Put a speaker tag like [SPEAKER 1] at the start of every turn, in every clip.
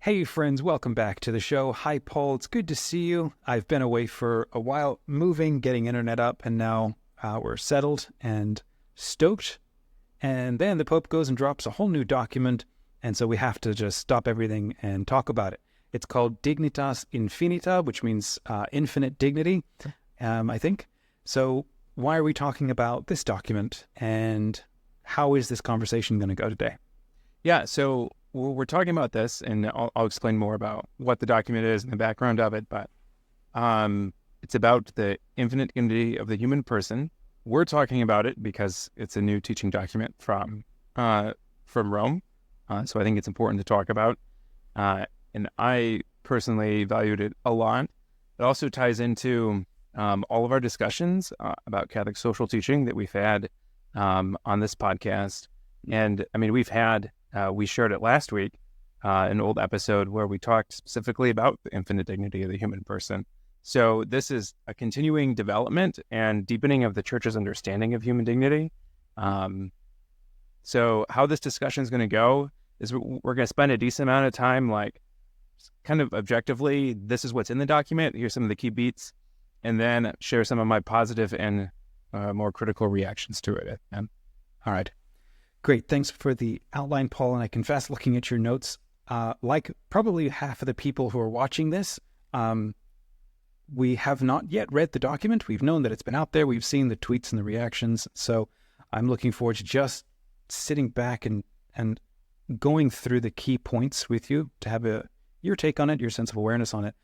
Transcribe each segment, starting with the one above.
[SPEAKER 1] Hey friends, welcome back to the show. Hi Paul, it's good to see you. I've been away for a while, moving, getting internet up, and now we're settled and stoked. And then the Pope goes and drops a whole new document, and so we have to just stop everything and talk about it. It's called Dignitas Infinita, which means infinite dignity, I think. So why are we talking about this document, and how is this conversation going to go today?
[SPEAKER 2] Yeah, so we're talking about this, and I'll explain more about what the document is and the background of it, but it's about the infinite dignity of the human person. We're talking about it because it's a new teaching document from Rome, so I think it's important to talk about. And I personally valued it a lot. It also ties into all of our discussions about Catholic social teaching that we've had on this podcast. And I mean, we shared it last week, an old episode where we talked specifically about the infinite dignity of the human person. So this is a continuing development and deepening of the Church's understanding of human dignity. So how this discussion is going to go is we're going to spend a decent amount of time, like kind of objectively, this is what's in the document, here's some of the key beats, and then share some of my positive and more critical reactions to it.
[SPEAKER 1] All right. Great. Thanks for the outline, Paul. And I confess, looking at your notes, like probably half of the people who are watching this, we have not yet read the document. We've known that it's been out there. We've seen the tweets and the reactions. So I'm looking forward to just sitting back and going through the key points with you to have your take on it, your sense of awareness on it,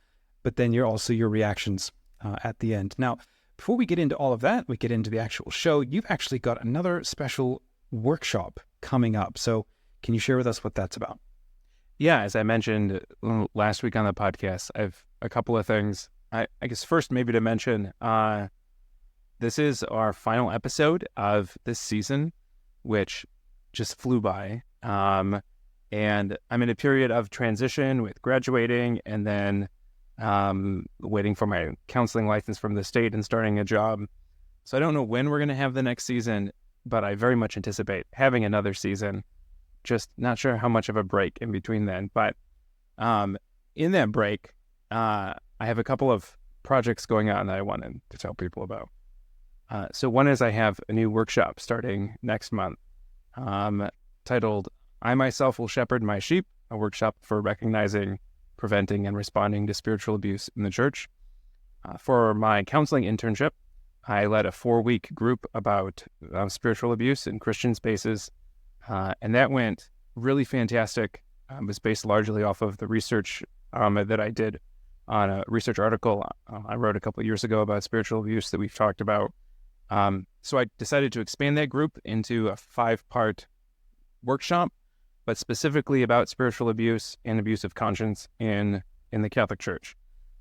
[SPEAKER 1] but then your reactions at the end. Now, before we get into all of that, we get into the actual show. You've actually got another special workshop coming up. So can you share with us what that's about?
[SPEAKER 2] Yeah, as I mentioned last week on the podcast, I've a couple of things. I guess first maybe to mention, this is our final episode of this season, which just flew by. And I'm in a period of transition with graduating and then waiting for my counseling license from the state and starting a job. So I don't know when we're going to have the next season, but I very much anticipate having another season. Just not sure how much of a break in between then. But in that break, I have a couple of projects going on that I wanted to tell people about. So one is I have a new workshop starting next month titled I Myself Will Shepherd My Sheep, a workshop for recognizing, preventing, and responding to spiritual abuse in the church. For my counseling internship, I led a 4-week group about spiritual abuse in Christian spaces, and that went really fantastic. It was based largely off of the research that I did on a research article I wrote a couple of years ago about spiritual abuse that we've talked about. So I decided to expand that group into a 5-part workshop, but specifically about spiritual abuse and abuse of conscience in the Catholic Church.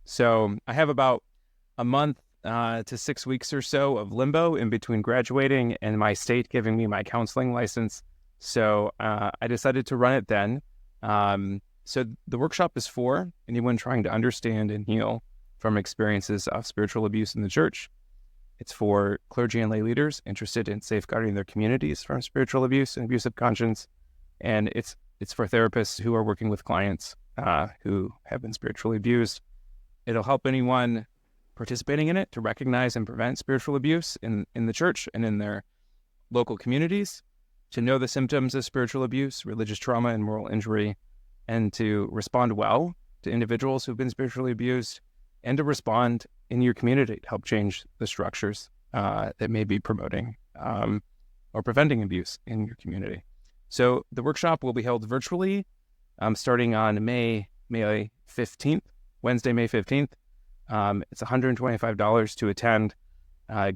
[SPEAKER 2] So I have about a month to 6 weeks or so of limbo in between graduating and my state giving me my counseling license. So I decided to run it then. So the workshop is for anyone trying to understand and heal from experiences of spiritual abuse in the church. It's for clergy and lay leaders interested in safeguarding their communities from spiritual abuse and abuse of conscience. And it's for therapists who are working with clients who have been spiritually abused. It'll help anyone participating in it to recognize and prevent spiritual abuse in the church and in their local communities, to know the symptoms of spiritual abuse, religious trauma, and moral injury, and to respond well to individuals who've been spiritually abused, and to respond in your community to help change the structures that may be promoting or preventing abuse in your community. So the workshop will be held virtually starting on May 15th, Wednesday, May 15th. It's $125 to attend.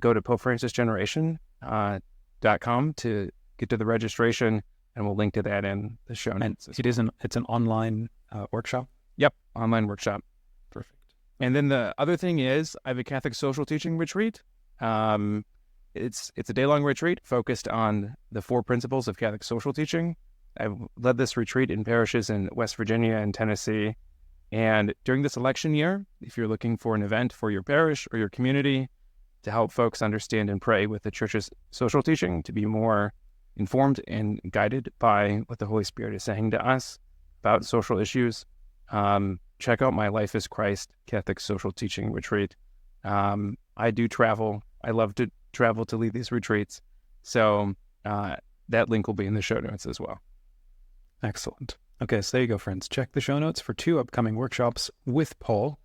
[SPEAKER 2] Go to PopeFrancisGeneration.com to get to the registration, and we'll link to that in the show notes.
[SPEAKER 1] And it's an online workshop?
[SPEAKER 2] Yep, online workshop.
[SPEAKER 1] Perfect.
[SPEAKER 2] And then the other thing is I have a Catholic social teaching retreat. It's a day-long retreat focused on the 4 principles of Catholic social teaching. I've led this retreat in parishes in West Virginia and Tennessee. And during this election year, if you're looking for an event for your parish or your community to help folks understand and pray with the Church's social teaching, to be more informed and guided by what the Holy Spirit is saying to us about social issues, check out my Life is Christ Catholic Social Teaching Retreat. I do travel. I love to travel to lead these retreats. So that link will be in the show notes as well.
[SPEAKER 1] Excellent. Okay, so there you go, friends. Check the show notes for 2 upcoming workshops with Paul.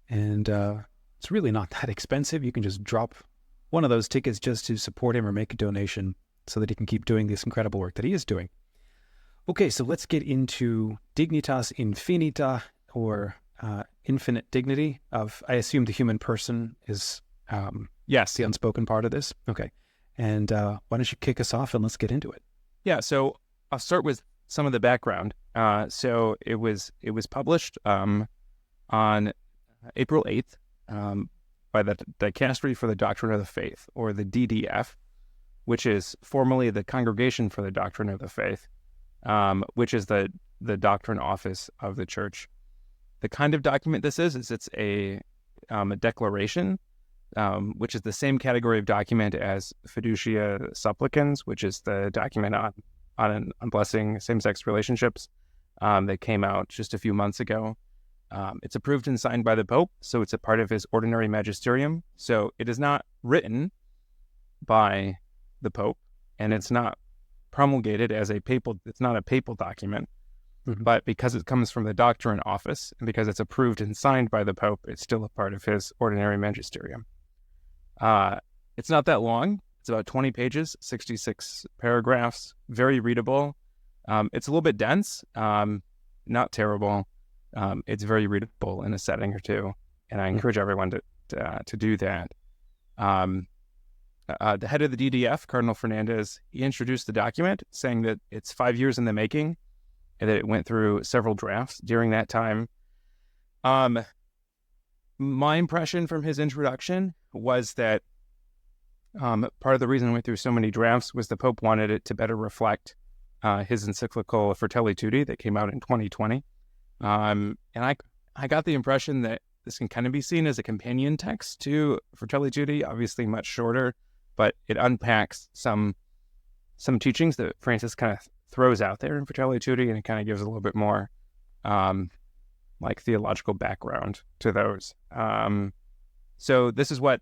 [SPEAKER 1] And it's really not that expensive. You can just drop one of those tickets just to support him or make a donation so that he can keep doing this incredible work that he is doing. Okay, so let's get into Dignitas Infinita, or infinite dignity of, I assume the human person is
[SPEAKER 2] yes,
[SPEAKER 1] the unspoken part of this. Okay. And why don't you kick us off and let's get into it?
[SPEAKER 2] Yeah, so I'll start with some of the background. So it was published on April 8th by the Dicastery for the Doctrine of the Faith, or the DDF, which is formerly the Congregation for the Doctrine of the Faith, which is the doctrine office of the church. The kind of document this is it's a declaration, which is the same category of document as Fiducia Supplicans, which is the document on blessing same-sex relationships that came out just a few months ago. It's approved and signed by the Pope, so it's a part of his ordinary magisterium. So it is not written by the Pope, and it's not promulgated as it's not a papal document. Mm-hmm. But because it comes from the Doctrine office, and because it's approved and signed by the Pope, it's still a part of his ordinary magisterium. It's not that long. It's about 20 pages, 66 paragraphs, very readable. It's a little bit dense, not terrible. It's very readable in a setting or two, and I encourage everyone to do that. The head of the DDF, Cardinal Fernandez, he introduced the document, saying that it's 5 years in the making, and that it went through several drafts during that time. My impression from his introduction was that part of the reason it went through so many drafts was the Pope wanted it to better reflect his encyclical Fratelli Tutti that came out in 2020. And I got the impression that this can kind of be seen as a companion text to Fratelli Tutti, obviously much shorter, but it unpacks some teachings that Francis kind of throws out there in Fratelli Tutti, and it kind of gives a little bit more like theological background to those. So this is what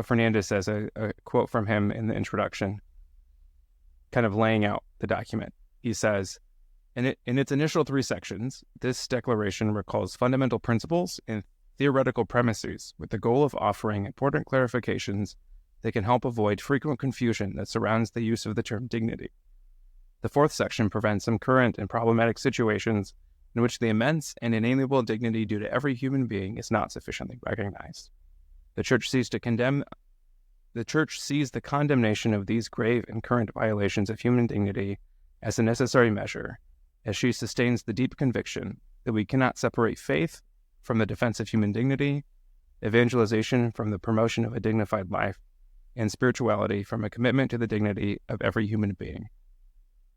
[SPEAKER 2] Fernandez says, a quote from him in the introduction, kind of laying out the document. He says, in its initial 3 sections, this declaration recalls fundamental principles and theoretical premises with the goal of offering important clarifications that can help avoid frequent confusion that surrounds the use of the term dignity. The 4th section prevents some current and problematic situations in which the immense and inalienable dignity due to every human being is not sufficiently recognized. The Church sees the condemnation of these grave and current violations of human dignity as a necessary measure, as she sustains the deep conviction that we cannot separate faith from the defense of human dignity, evangelization from the promotion of a dignified life, and spirituality from a commitment to the dignity of every human being.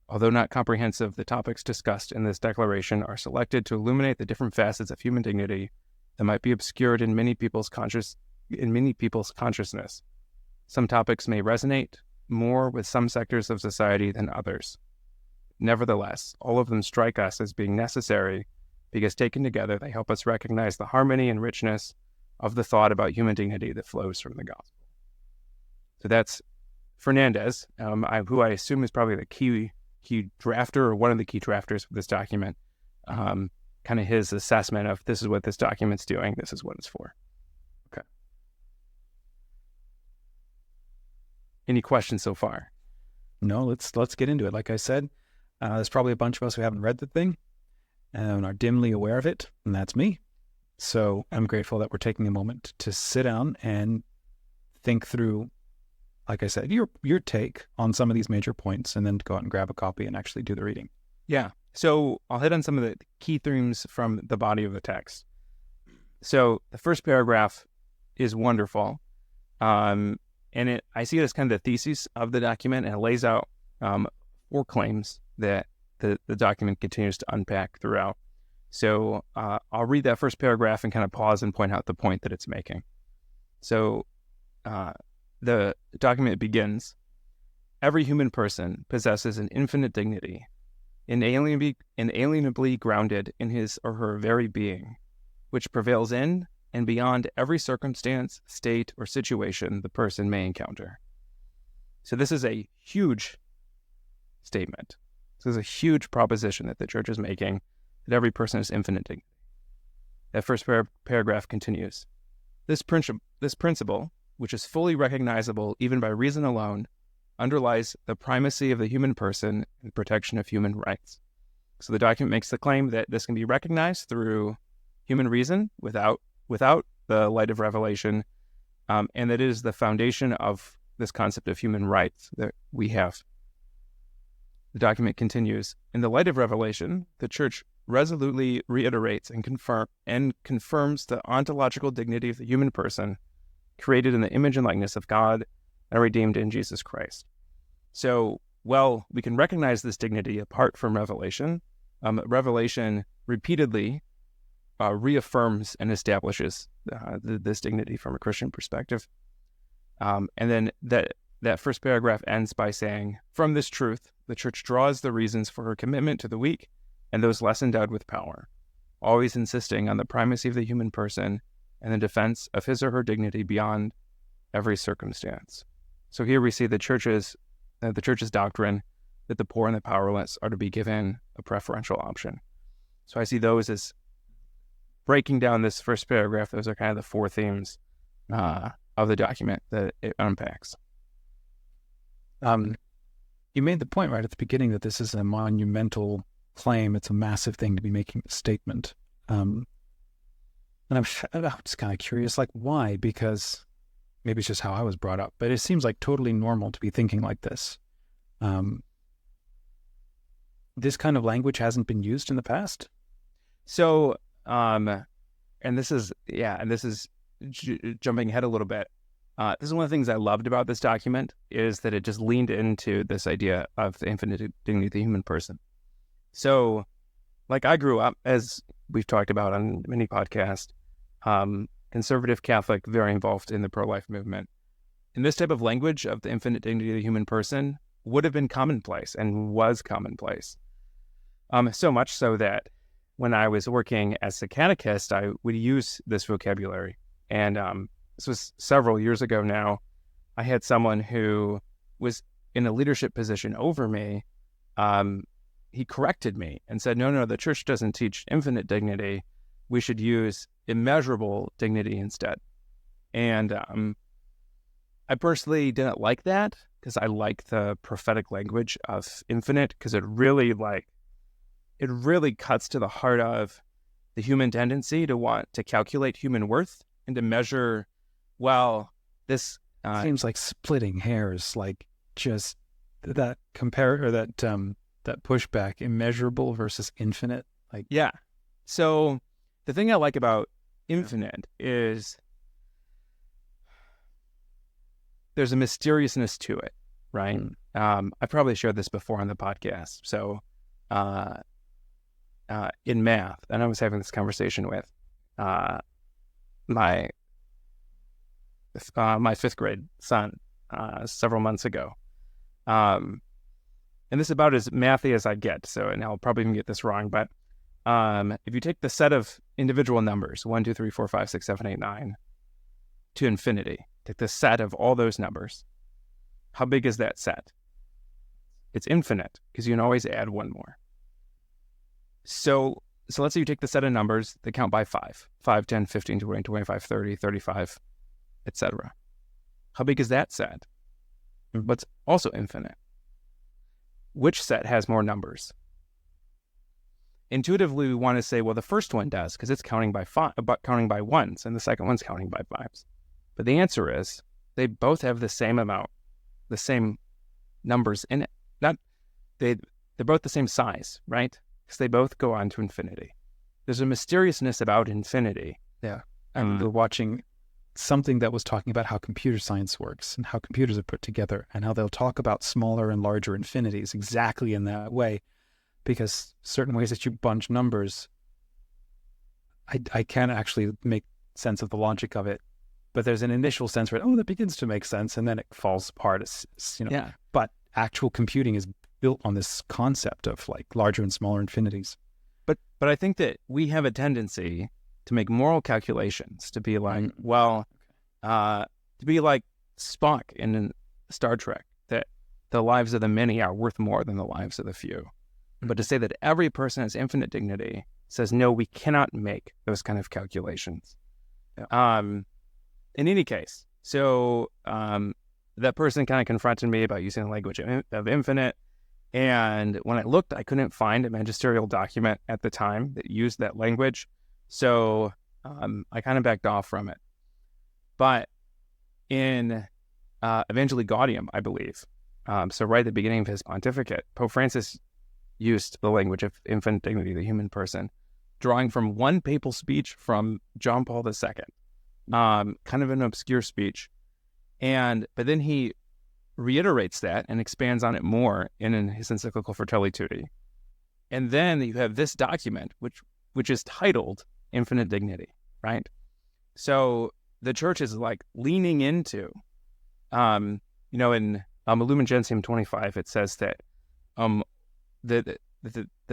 [SPEAKER 2] Although not comprehensive, the topics discussed in this declaration are selected to illuminate the different facets of human dignity that might be obscured in many people's consciousness. Some topics may resonate more with some sectors of society than others. Nevertheless, all of them strike us as being necessary because taken together, they help us recognize the harmony and richness of the thought about human dignity that flows from the gospel. So that's Fernandez, who I assume is probably the key drafter, or one of the key drafters of this document. Kind of his assessment of, this is what this document's doing, this is what it's for. Okay. Any questions so far?
[SPEAKER 1] No, let's get into it. Like I said, there's probably a bunch of us who haven't read the thing and are dimly aware of it, and that's me. So I'm grateful that we're taking a moment to sit down and think through, like I said, your take on some of these major points, and then go out and grab a copy and actually do the reading.
[SPEAKER 2] Yeah. So I'll hit on some of the key themes from the body of the text. So the first paragraph is wonderful. And I see it as kind of the thesis of the document, and it lays out 4 claims that the document continues to unpack throughout. So I'll read that first paragraph and kind of pause and point out the point that it's making. So the document begins, every human person possesses an infinite dignity, inalienably grounded in his or her very being, which prevails in and beyond every circumstance, state, or situation the person may encounter. So this is a huge statement. This is a huge proposition that the church is making, that every person is infinite dignity. That first paragraph continues. This principle, which is fully recognizable even by reason alone, underlies the primacy of the human person and protection of human rights. So the document makes the claim that this can be recognized through human reason without the light of revelation, and that it is the foundation of this concept of human rights that we have. The document continues, in the light of revelation, the church resolutely reiterates and confirms the ontological dignity of the human person, created in the image and likeness of God and redeemed in Jesus Christ. So, well, we can recognize this dignity apart from revelation. Revelation repeatedly reaffirms and establishes this dignity from a Christian perspective. And then that first paragraph ends by saying, from this truth, the church draws the reasons for her commitment to the weak and those less endowed with power, always insisting on the primacy of the human person and the defense of his or her dignity beyond every circumstance. So here we see the church's doctrine that the poor and the powerless are to be given a preferential option. So I see those as breaking down this first paragraph. Those are kind of the four themes of the document that it unpacks.
[SPEAKER 1] You made the point right at the beginning that this is a monumental claim. It's a massive thing to be making a statement. And I'm just kind of curious, like, why? Because maybe it's just how I was brought up, but it seems like totally normal to be thinking like this. This kind of language hasn't been used in the past.
[SPEAKER 2] So, and this is jumping ahead a little bit. This is one of the things I loved about this document, is that it just leaned into this idea of the infinite dignity of the human person. So, like, I grew up, as we've talked about on many podcasts, conservative Catholic, very involved in the pro-life movement. And this type of language of the infinite dignity of the human person would have been commonplace and was commonplace. So much so that when I was working as a catechist, I would use this vocabulary. And this was several years ago now. I had someone who was in a leadership position over me. He corrected me and said, no, the church doesn't teach infinite dignity. We should use immeasurable dignity instead. And I personally didn't like that, because I like the prophetic language of infinite, because it really cuts to the heart of the human tendency to want to calculate human worth and to measure, well, this
[SPEAKER 1] seems like splitting hairs, like just that that pushback, immeasurable versus infinite. Like,
[SPEAKER 2] yeah. So the thing I like about infinite is there's a mysteriousness to it, right? I probably shared this before on the podcast. So in math, and I was having this conversation with my fifth grade son several months ago. And this is about as mathy as I get. So, and I'll probably even get this wrong, but if you take the set of individual numbers, 1, 2, 3, 4, 5, 6, 7, 8, 9, to infinity, take the set of all those numbers, how big is that set? It's infinite, because you can always add one more. So let's say you take the set of numbers that count by 5, 10, 15, 20, 25, 30, 35, etc. How big is that set? But it's also infinite. Which set has more numbers? Intuitively, we want to say, well, the first one does, because it's counting by ones, and the second one's counting by fives. But the answer is they both have the same amount, the same numbers in it. They're both the same size, right? Because they both go on to infinity. There's a mysteriousness about infinity.
[SPEAKER 1] Yeah. And we're watching something that was talking about how computer science works and how computers are put together, and how they'll talk about smaller and larger infinities exactly in that way, because certain ways that you bunch numbers, I can't actually make sense of the logic of it, but there's an initial sense where, that begins to make sense, and then it falls apart. Yeah. But actual computing is built on this concept of like larger and smaller infinities.
[SPEAKER 2] But I think that we have a tendency to make moral calculations, to be like, to be like Spock in Star Trek, that the lives of the many are worth more than the lives of the few. But to say that every person has infinite dignity says, no, we cannot make those kind of calculations. Yeah. In any case, so that person kind of confronted me about using the language of infinite. And when I looked, I couldn't find a magisterial document at the time that used that language. So I kind of backed off from it. But in Evangelii Gaudium, I believe, so right at the beginning of his pontificate, Pope Francis used the language of infinite dignity, the human person, drawing from one papal speech from John Paul II, kind of an obscure speech. But then he reiterates that and expands on it more in his encyclical Fratelli Tutti. And then you have this document, which is titled Infinite Dignity, right? So the church is like leaning into, in Lumen Gentium 25, it says that that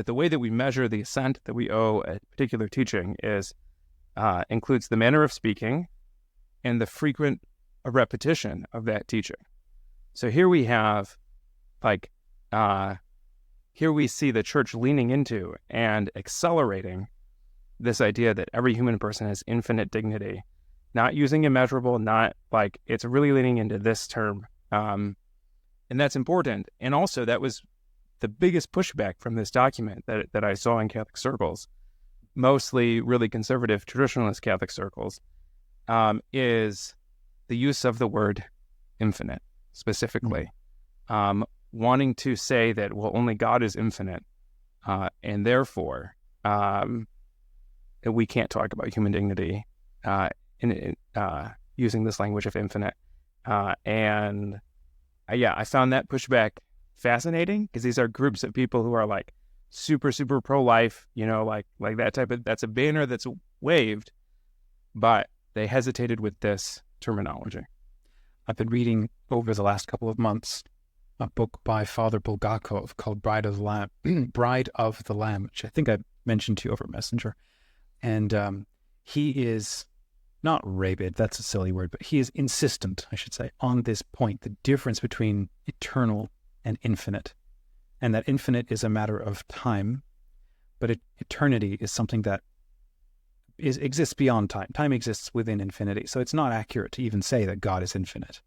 [SPEAKER 2] the way that we measure the assent that we owe a particular teaching includes the manner of speaking and the frequent repetition of that teaching. So here we have, here we see the church leaning into and accelerating this idea that every human person has infinite dignity, not using immeasurable, not like, it's really leaning into this term. And that's important. And also that was the biggest pushback from this document that I saw in Catholic circles, mostly really conservative traditionalist Catholic circles, is the use of the word infinite, specifically. Wanting to say that, well, only God is infinite, and therefore we can't talk about human dignity using this language of infinite. I found that pushback fascinating, because these are groups of people who are like super, super pro-life, like that type of, that's a banner that's waved, but they hesitated with this terminology.
[SPEAKER 1] I've been reading over the last couple of months a book by Father Bulgakov called Bride of the Lamb, which I think I mentioned to you over Messenger. And he is not rabid, that's a silly word, but he is insistent, I should say, on this point, the difference between eternal and infinite. And that infinite is a matter of time, but eternity is something that exists beyond time. Time exists within infinity. So it's not accurate to even say that God is infinite.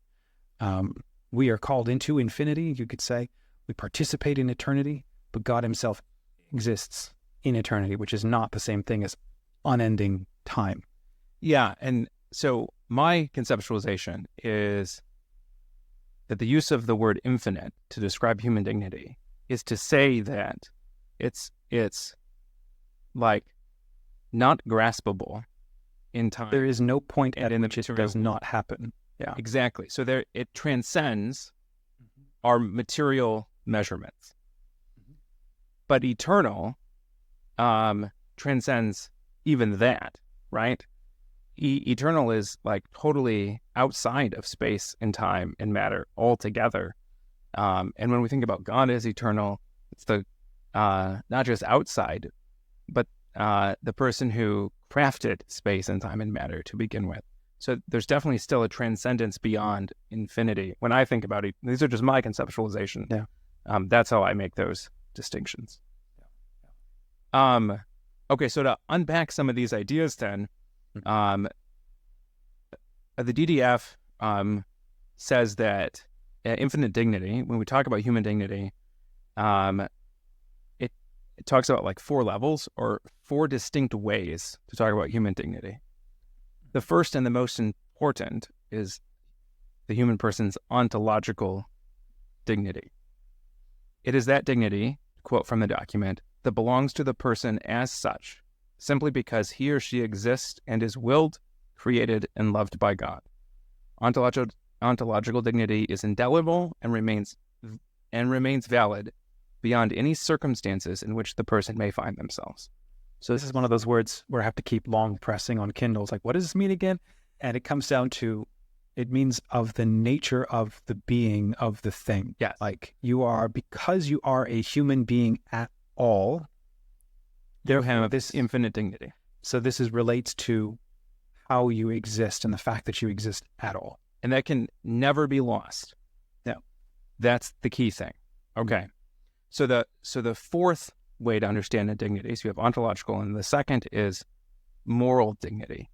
[SPEAKER 1] We are called into infinity, you could say. We participate in eternity, but God himself exists in eternity, which is not the same thing as unending time.
[SPEAKER 2] Yeah, and so my conceptualization is that the use of the word infinite to describe human dignity is to say that it's like not graspable in time.
[SPEAKER 1] There is no point at which it does not happen.
[SPEAKER 2] Yeah, exactly. So it transcends our material measurements, but eternal transcends even that, right? Eternal is like totally outside of space and time and matter altogether. And when we think about God as eternal, it's the not just outside, but the person who crafted space and time and matter to begin with. So there's definitely still a transcendence beyond infinity. When I think about it, these are just my conceptualization.
[SPEAKER 1] Yeah.
[SPEAKER 2] That's how I make those distinctions. Okay, so to unpack some of these ideas then, the DDF says that infinite dignity, when we talk about human dignity, it talks about like 4 levels or 4 distinct ways to talk about human dignity. The first and the most important is the human person's ontological dignity. It is that dignity, quote from the document, that belongs to the person as such, simply because he or she exists and is willed, created, and loved by God. Ontological dignity is indelible and remains valid beyond any circumstances in which the person may find themselves.
[SPEAKER 1] So this is one of those words where I have to keep long pressing on Kindle. It's like, what does this mean again? And it comes down to It means of the nature of the being of the thing.
[SPEAKER 2] Yes.
[SPEAKER 1] Like because you are a human being at all,
[SPEAKER 2] You have this infinite dignity.
[SPEAKER 1] So this relates to how you exist and the fact that you exist at all.
[SPEAKER 2] And that can never be lost.
[SPEAKER 1] Yeah.
[SPEAKER 2] That's the key thing. Okay. So the fourth way to understand the dignity, so you have ontological, and the second is moral dignity.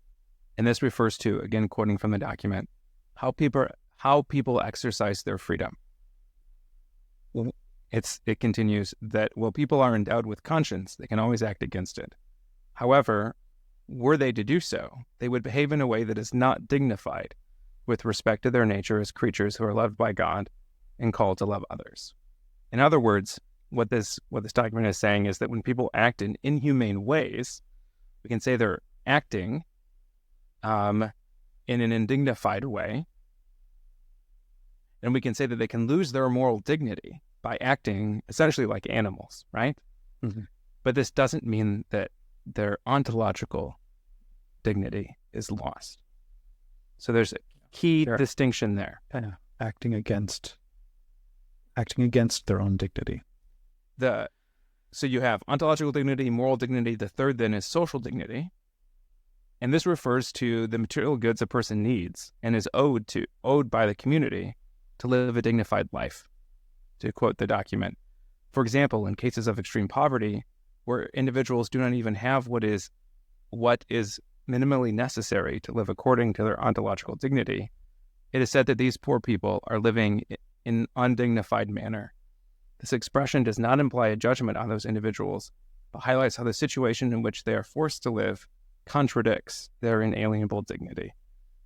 [SPEAKER 2] And this refers to, again, quoting from the document, how people exercise their freedom. It continues that while people are endowed with conscience, they can always act against it. However, were they to do so, they would behave in a way that is not dignified with respect to their nature as creatures who are loved by God and called to love others. In other words, what this document is saying is that when people act in inhumane ways, we can say they're acting in an undignified way, and we can say that they can lose their moral dignity by acting essentially like animals, right?
[SPEAKER 1] Mm-hmm.
[SPEAKER 2] But this doesn't mean that their ontological dignity is lost. So there's a key distinction there.
[SPEAKER 1] Yeah. Acting against their own dignity.
[SPEAKER 2] So you have ontological dignity, moral dignity. The third then is social dignity. And this refers to the material goods a person needs and is owed by the community to live a dignified life, to quote the document. For example, in cases of extreme poverty, where individuals do not even have what is minimally necessary to live according to their ontological dignity, it is said that these poor people are living in an undignified manner. This expression does not imply a judgment on those individuals, but highlights how the situation in which they are forced to live contradicts their inalienable dignity.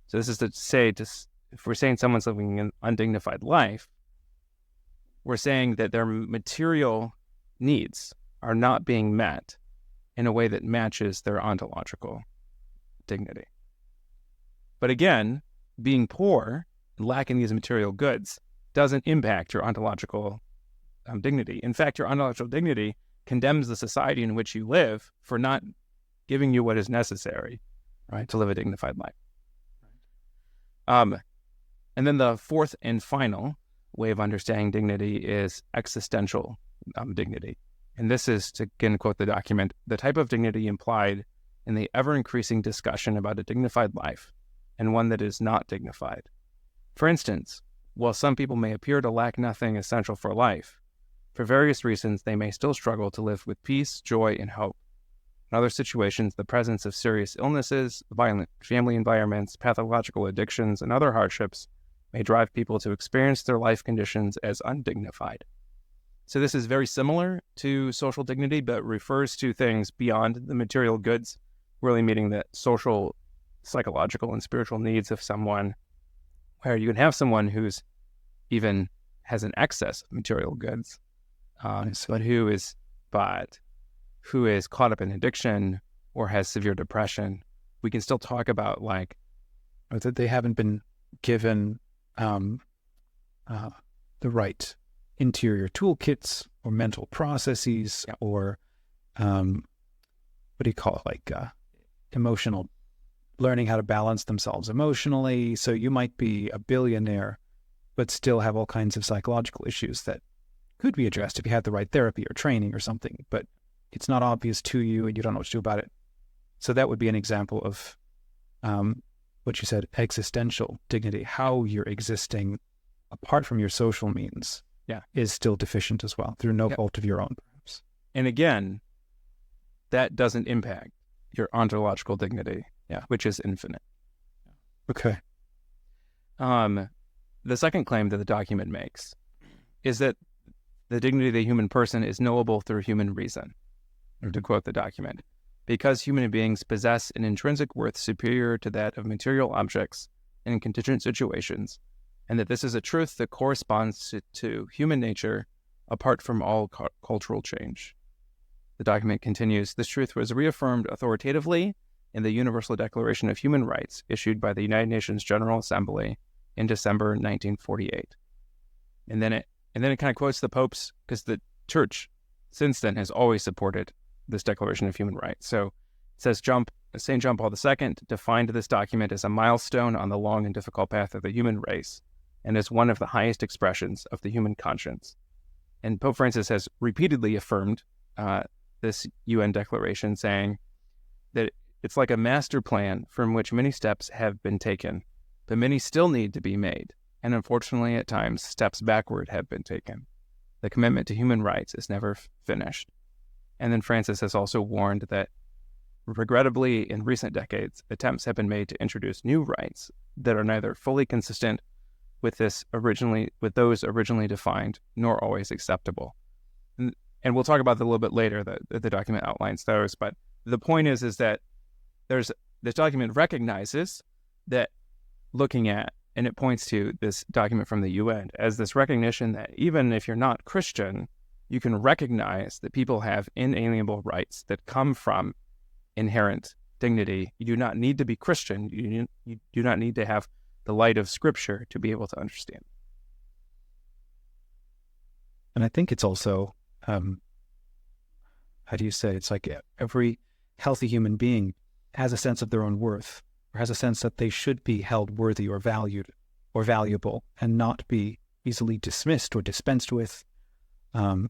[SPEAKER 2] So this is to say, if we're saying someone's living an undignified life, we're saying that their material needs are not being met in a way that matches their ontological dignity. But again, being poor and lacking these material goods doesn't impact your ontological dignity. In fact, your ontological dignity condemns the society in which you live for not giving you what is necessary, right, to live a dignified life. And then the fourth and final way of understanding dignity is existential dignity. And this is, to again quote the document, the type of dignity implied in the ever-increasing discussion about a dignified life and one that is not dignified. For instance, while some people may appear to lack nothing essential for life, for various reasons they may still struggle to live with peace, joy, and hope. In other situations, the presence of serious illnesses, violent family environments, pathological addictions, and other hardships may drive people to experience their life conditions as undignified. So this is very similar to social dignity, but refers to things beyond the material goods, really meeting the social, psychological, and spiritual needs of someone, where you can have someone who's even has an excess of material goods, but who is caught up in addiction or has severe depression. We can still talk about
[SPEAKER 1] or that they haven't been given the right interior toolkits or mental processes, or what do you call it, emotional, learning how to balance themselves emotionally. So you might be a billionaire but still have all kinds of psychological issues that could be addressed if you had the right therapy or training or something, but it's not obvious to you and you don't know what to do about it. So that would be an example of what you said, existential dignity, how you're existing apart from your social means is still deficient as well, through no fault of your own, perhaps.
[SPEAKER 2] And again, that doesn't impact your ontological dignity, which is infinite.
[SPEAKER 1] Okay.
[SPEAKER 2] The second claim that the document makes is that the dignity of the human person is knowable through human reason, to quote the document, because human beings possess an intrinsic worth superior to that of material objects in contingent situations, and that this is a truth that corresponds to human nature apart from all cultural change. The document continues, this truth was reaffirmed authoritatively in the Universal Declaration of Human Rights issued by the United Nations General Assembly in December 1948. And then it kind of quotes the popes, because the church since then has always supported this Declaration of Human Rights. So it says, St. John Paul II defined this document as a milestone on the long and difficult path of the human race, and as one of the highest expressions of the human conscience. And Pope Francis has repeatedly affirmed this UN declaration, saying that it's like a master plan from which many steps have been taken, but many still need to be made, and unfortunately at times steps backward have been taken. The commitment to human rights is never finished. And then Francis has also warned that, regrettably, in recent decades, attempts have been made to introduce new rights that are neither fully consistent with those originally defined, nor always acceptable. And we'll talk about that a little bit later. The document outlines those, but the point is that this document recognizes that looking at, and it points to this document from the UN as this recognition that even if you're not Christian, you can recognize that people have inalienable rights that come from inherent dignity. You do not need to be Christian. You do not need to have the light of Scripture to be able to understand.
[SPEAKER 1] And I think it's also, how do you say, it's like every healthy human being has a sense of their own worth, or has a sense that they should be held worthy or valued or valuable, and not be easily dismissed or dispensed with. And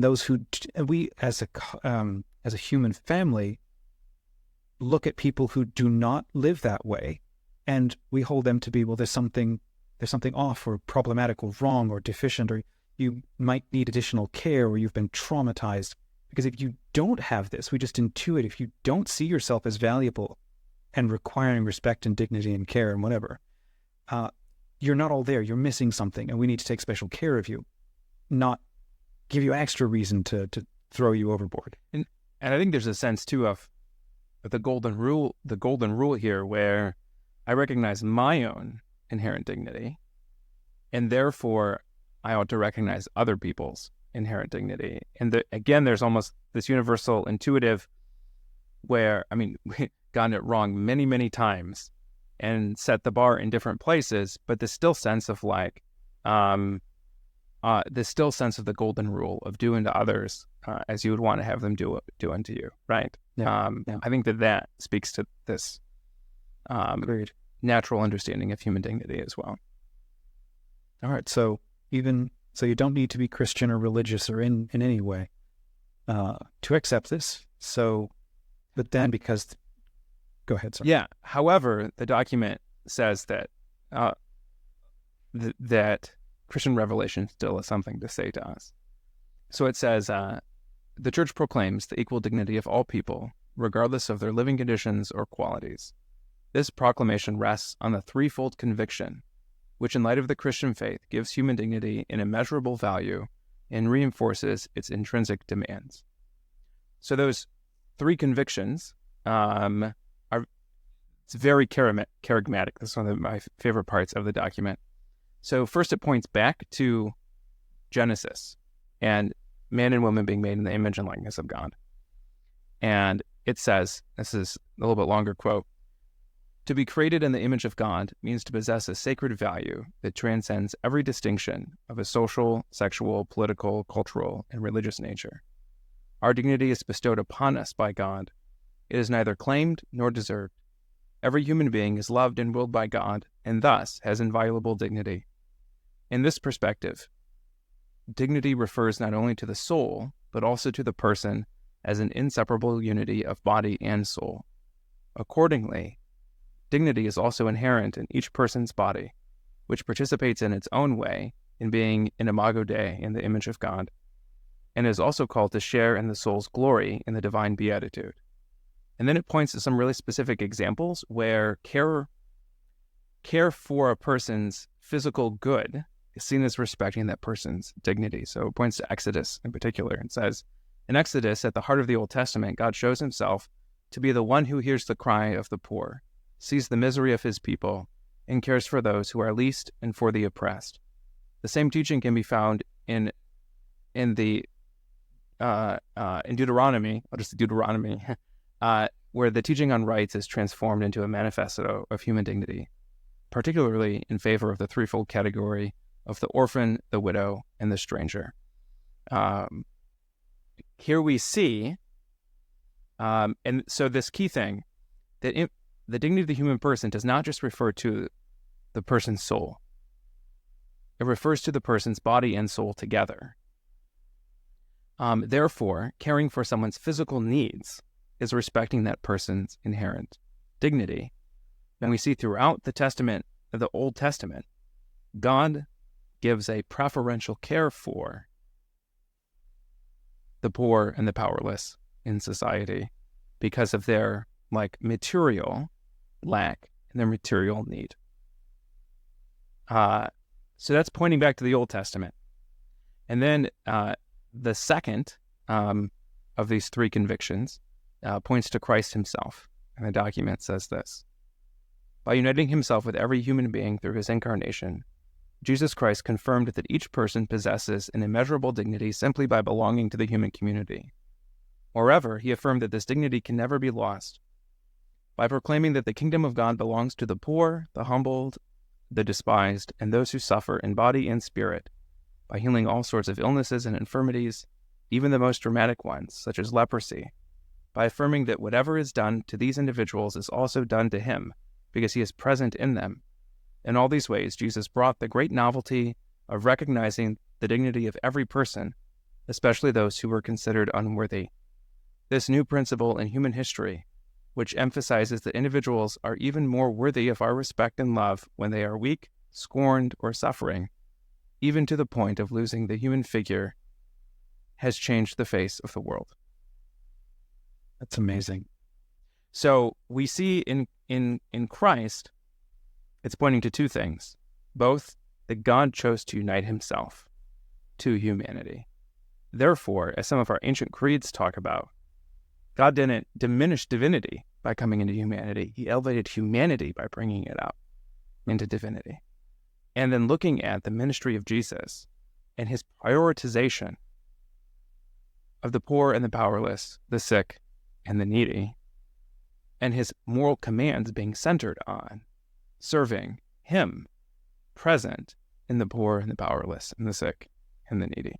[SPEAKER 1] those who we as a human family look at people who do not live that way, and we hold them to be, well, there's something off or problematic or wrong or deficient, or you might need additional care, or you've been traumatized. Because if you don't have this, we just intuit, if you don't see yourself as valuable and requiring respect and dignity and care and whatever, you're not all there. You're missing something, and we need to take special care of you, not give you extra reason to throw you overboard.
[SPEAKER 2] And I think there's a sense too of the golden rule here, where I recognize my own inherent dignity, and therefore I ought to recognize other people's inherent dignity. And again, there's almost this universal intuitive where, we've gotten it wrong many, many times and set the bar in different places, but there's still sense of there's still sense of the golden rule of do unto others as you would want to have them do unto you, right?
[SPEAKER 1] Yeah.
[SPEAKER 2] I think that speaks to this natural understanding of human dignity as well.
[SPEAKER 1] All right, so you don't need to be Christian or religious or in any way to accept this. So, but then go ahead, sir.
[SPEAKER 2] Yeah. However, the document says that that Christian revelation still has something to say to us. So it says, the Church proclaims the equal dignity of all people, regardless of their living conditions or qualities. This proclamation rests on the threefold conviction, which in light of the Christian faith gives human dignity an immeasurable value and reinforces its intrinsic demands. So those three convictions it's very charismatic. That's one of my favorite parts of the document. So first it points back to Genesis and man and woman being made in the image and likeness of God. And it says, this is a little bit longer quote, to be created in the image of God means to possess a sacred value that transcends every distinction of a social, sexual, political, cultural, and religious nature. Our dignity is bestowed upon us by God. It is neither claimed nor deserved. Every human being is loved and willed by God, and thus has inviolable dignity. In this perspective, dignity refers not only to the soul, but also to the person as an inseparable unity of body and soul. Accordingly, dignity is also inherent in each person's body, which participates in its own way in being an imago Dei in the image of God, and is also called to share in the soul's glory in the divine beatitude. And then it points to some really specific examples where care for a person's physical good is seen as respecting that person's dignity. So it points to Exodus in particular and says, in Exodus, at the heart of the Old Testament, God shows himself to be the one who hears the cry of the poor, sees the misery of his people, and cares for those who are least and for the oppressed. The same teaching can be found in Deuteronomy, where the teaching on rights is transformed into a manifesto of human dignity, particularly in favor of the threefold category of the orphan, the widow, and the stranger. Here we see And so this key thing, that the dignity of the human person does not just refer to the person's soul. It refers to the person's body and soul together. Therefore, caring for someone's physical needs is respecting that person's inherent dignity. And we see throughout the Old Testament, God gives a preferential care for the poor and the powerless in society because of their material lack and their material need. So that's pointing back to the Old Testament. And then the second of these three convictions points to Christ himself. And the document says this: by uniting himself with every human being through his incarnation, Jesus Christ confirmed that each person possesses an immeasurable dignity simply by belonging to the human community. Moreover, he affirmed that this dignity can never be lost. By proclaiming that the kingdom of God belongs to the poor, the humbled, the despised, and those who suffer in body and spirit, by healing all sorts of illnesses and infirmities, even the most dramatic ones, such as leprosy, by affirming that whatever is done to these individuals is also done to him, because he is present in them. In all these ways, Jesus brought the great novelty of recognizing the dignity of every person, especially those who were considered unworthy. This new principle in human history, which emphasizes that individuals are even more worthy of our respect and love when they are weak, scorned, or suffering, even to the point of losing the human figure, has changed the face of the world.
[SPEAKER 1] That's amazing.
[SPEAKER 2] So we see in Christ, it's pointing to two things: both that God chose to unite himself to humanity. Therefore, as some of our ancient creeds talk about, God didn't diminish divinity by coming into humanity. He elevated humanity by bringing it up into divinity. And then looking at the ministry of Jesus and his prioritization of the poor and the powerless, the sick and the needy, and his moral commands being centered on serving him, present in the poor and the powerless and the sick and the needy.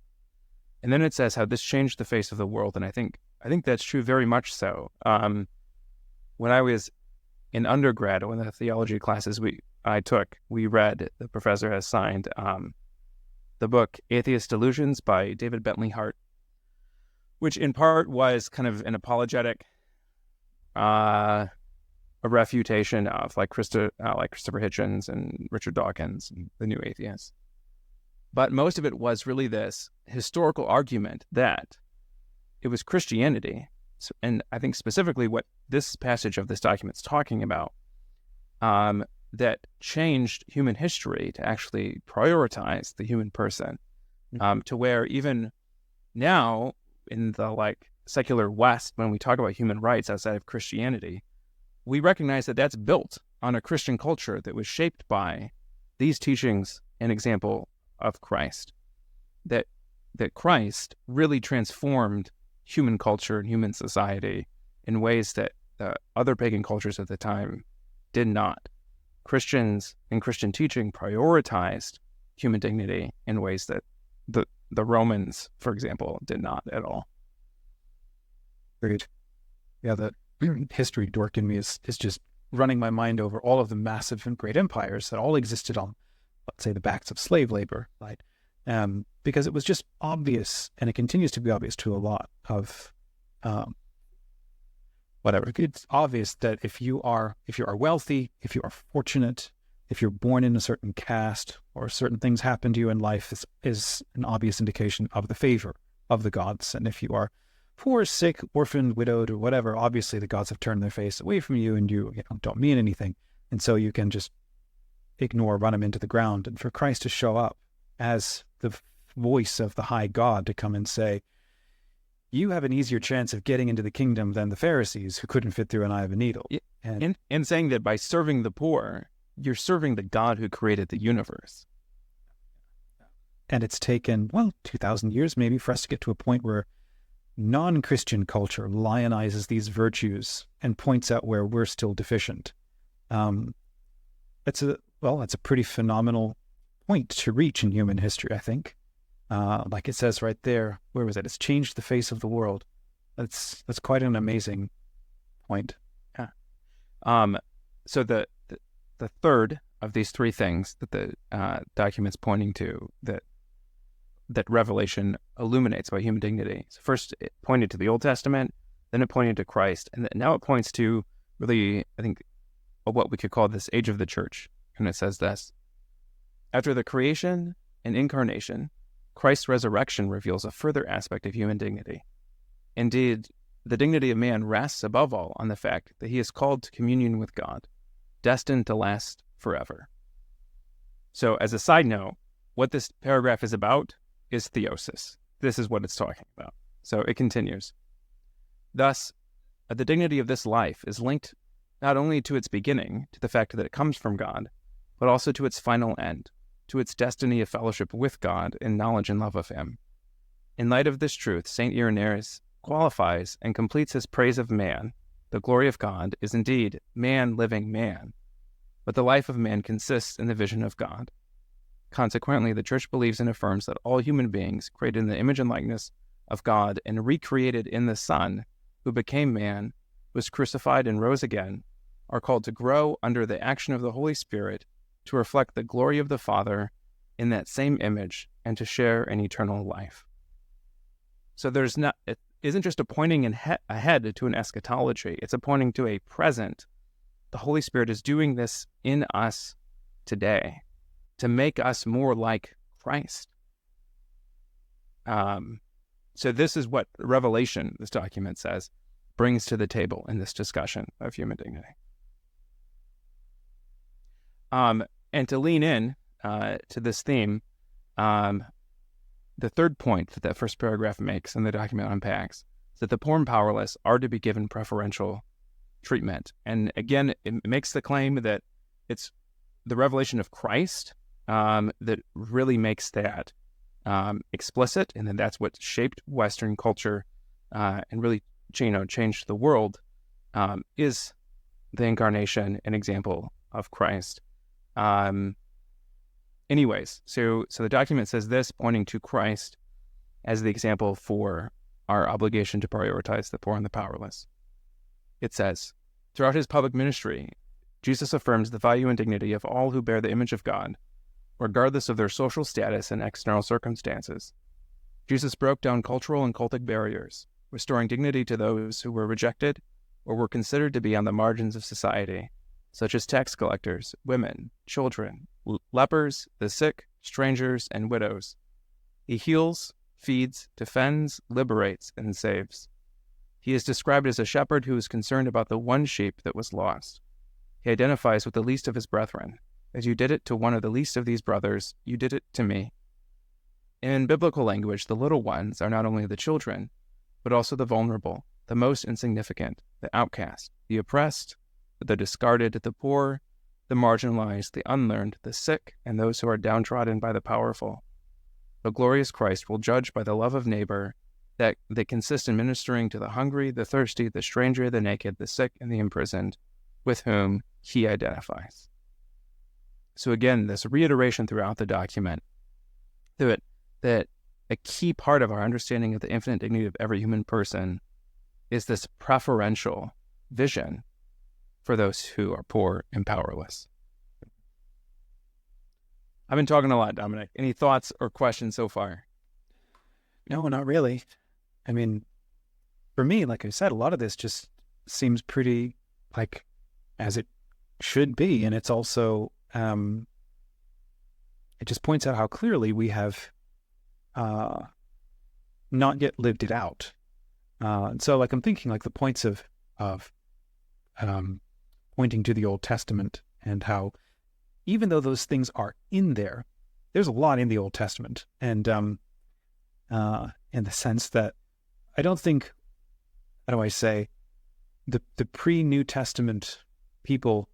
[SPEAKER 2] And then it says how this changed the face of the world, and I think that's true, very much so. When I was in undergrad, one of the theology classes I took, we read, the professor has signed the book Atheist Delusions by David Bentley Hart, which in part was kind of an apologetic, a refutation of like Christopher Hitchens and Richard Dawkins and the New Atheists. But most of it was really this historical argument that it was Christianity, and I think specifically what this passage of this document is talking about, that changed human history to actually prioritize the human person, to where even now in the secular West, when we talk about human rights outside of Christianity, we recognize that that's built on a Christian culture that was shaped by these teachings and example of Christ. That Christ really transformed human culture and human society in ways that other pagan cultures at the time did not. Christians and Christian teaching prioritized human dignity in ways that the Romans, for example, did not at all.
[SPEAKER 1] Great. Yeah, the history dork in me is just running my mind over all of the massive and great empires that all existed on, let's say, the backs of slave labor, right? Because it was just obvious, and it continues to be obvious to a lot of whatever. It's obvious that if you are wealthy, if you are fortunate, if you're born in a certain caste, or certain things happen to you in life, is an obvious indication of the favor of the gods. And if you are poor, sick, orphaned, widowed, or whatever, obviously the gods have turned their face away from you, and you don't mean anything. And so you can just ignore, run them into the ground. And for Christ to show up as the voice of the high God, to come and say, you have an easier chance of getting into the kingdom than the Pharisees, who couldn't fit through an eye of a needle.
[SPEAKER 2] And saying that by serving the poor, you're serving the God who created the universe.
[SPEAKER 1] And it's taken, 2,000 years maybe for us to get to a point where non-Christian culture lionizes these virtues and points out where we're still deficient. It's a pretty phenomenal point to reach in human history, I think. Like it says right there, where was it? It's changed the face of the world. That's quite an amazing point.
[SPEAKER 2] Yeah. So the third of these three things that the document's pointing to that Revelation illuminates about human dignity. So first, it pointed to the Old Testament, then it pointed to Christ, and now it points to really, I think, what we could call this age of the church. And it says this: after the creation and incarnation, Christ's resurrection reveals a further aspect of human dignity. Indeed, the dignity of man rests above all on the fact that he is called to communion with God, destined to last forever. So as a side note, what this paragraph is about is theosis. This is what it's talking about. So it continues. Thus, the dignity of this life is linked not only to its beginning, to the fact that it comes from God, but also to its final end, to its destiny of fellowship with God in knowledge and love of Him. In light of this truth, St. Irenaeus qualifies and completes his praise of man. The glory of God is indeed man living man, but the life of man consists in the vision of God. Consequently, the Church believes and affirms that all human beings, created in the image and likeness of God and recreated in the Son, who became man, was crucified and rose again, are called to grow under the action of the Holy Spirit, to reflect the glory of the Father in that same image, and to share in eternal life. So it isn't just a pointing ahead to an eschatology, it's a pointing to a present. The Holy Spirit is doing this in us today to make us more like Christ. So this is what Revelation, this document says, brings to the table in this discussion of human dignity. And to lean in to this theme, the third point that that first paragraph makes and the document unpacks is that the poor and powerless are to be given preferential treatment. And again, it makes the claim that it's the revelation of Christ that really makes that explicit, and then that's what shaped Western culture and really changed the world, is the incarnation and example of Christ. Anyways, so the document says this, pointing to Christ as the example for our obligation to prioritize the poor and the powerless. It says, throughout his public ministry, Jesus affirms the value and dignity of all who bear the image of God, regardless of their social status and external circumstances. Jesus broke down cultural and cultic barriers, restoring dignity to those who were rejected or were considered to be on the margins of society, such as tax collectors, women, children, lepers, the sick, strangers, and widows. He heals, feeds, defends, liberates, and saves. He is described as a shepherd who is concerned about the one sheep that was lost. He identifies with the least of his brethren. As you did it to one of the least of these brothers, you did it to me. In biblical language, the little ones are not only the children, but also the vulnerable, the most insignificant, the outcast, the oppressed, the discarded, the poor, the marginalized, the unlearned, the sick, and those who are downtrodden by the powerful. The glorious Christ will judge by the love of neighbor that consists in ministering to the hungry, the thirsty, the stranger, the naked, the sick, and the imprisoned, with whom he identifies. So again, this reiteration throughout the document that a key part of our understanding of the infinite dignity of every human person is this preferential vision for those who are poor and powerless. I've been talking a lot, Dominic. Any thoughts or questions so far?
[SPEAKER 1] No, not really. I mean, for me, like I said, a lot of this just seems pretty like as it should be. And it's also, it just points out how clearly we have not yet lived it out. And so like I'm thinking like the points of pointing to the Old Testament and how even though those things are in there, there's a lot in the Old Testament. And in the sense that I don't think, how do I say, the pre-New Testament people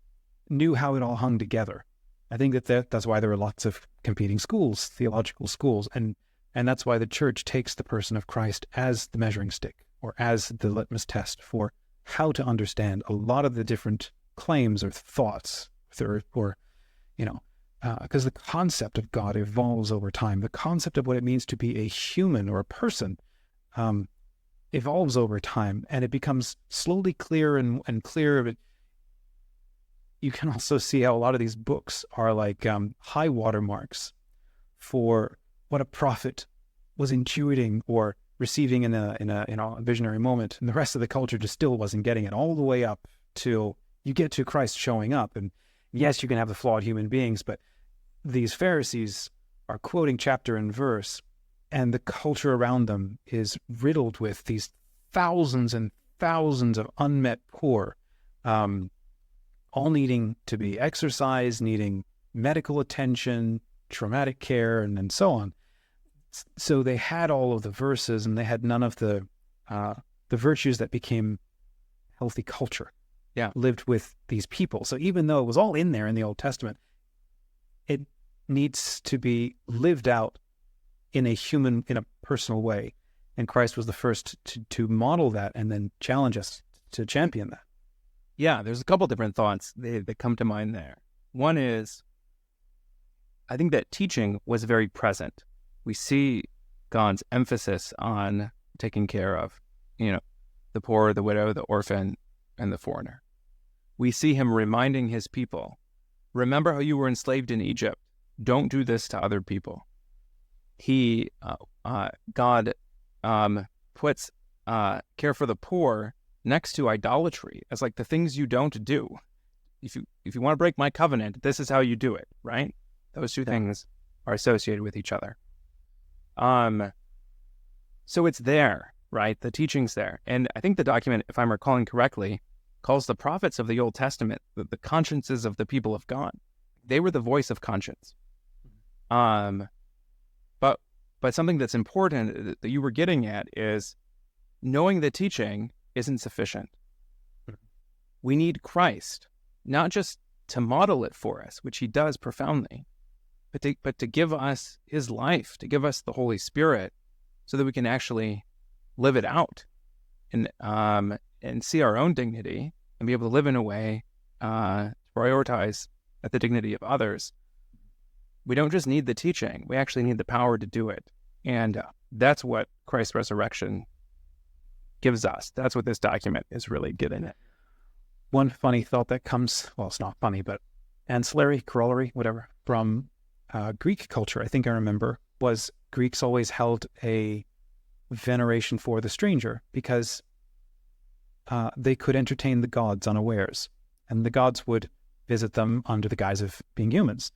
[SPEAKER 1] knew how it all hung together. I think that's why there are lots of competing schools, theological schools, and that's why the church takes the person of Christ as the measuring stick or as the litmus test for how to understand a lot of the different claims or thoughts, or because the concept of God evolves over time. The concept of what it means to be a human or a person evolves over time, and it becomes slowly clearer and clearer. But you can also see how a lot of these books are like high watermarks for what a prophet was intuiting or receiving in a visionary moment, and the rest of the culture just still wasn't getting it, all the way up till you get to Christ showing up. And yes, you can have the flawed human beings, but these Pharisees are quoting chapter and verse, and the culture around them is riddled with these thousands and thousands of unmet poor, all needing to be exercised, needing medical attention, traumatic care, and so on. So they had all of the verses, and they had none of the virtues that became healthy culture.
[SPEAKER 2] Yeah,
[SPEAKER 1] lived with these people. So even though it was all in there in the Old Testament, it needs to be lived out in a personal way. And Christ was the first to model that and then challenge us to champion that.
[SPEAKER 2] Yeah, there's a couple different thoughts that come to mind there. One is, I think that teaching was very present. We see God's emphasis on taking care of, the poor, the widow, the orphan, and the foreigner. We see him reminding his people, remember how you were enslaved in Egypt. Don't do this to other people. God puts care for the poor next to idolatry as like the things you don't do. If you want to break my covenant, this is how you do it, right? Those two things are associated with each other. So it's there, right? The teaching's there. And I think the document, if I'm recalling correctly, calls the prophets of the Old Testament the consciences of the people of God. They were the voice of conscience. But something that's important that you were getting at is knowing the teaching isn't sufficient. We need Christ, not just to model it for us, which he does profoundly, but to give us his life, to give us the Holy Spirit so that we can actually live it out and see our own dignity and be able to live in a way to prioritize the dignity of others. We don't just need the teaching, we actually need the power to do it. And that's what Christ's resurrection gives us. That's what this document is really getting at.
[SPEAKER 1] One funny thought that comes, well, it's not funny, but ancillary, corollary, whatever, from Greek culture, I think I remember, was Greeks always held a veneration for the stranger because they could entertain the gods unawares, and the gods would visit them under the guise of being humans.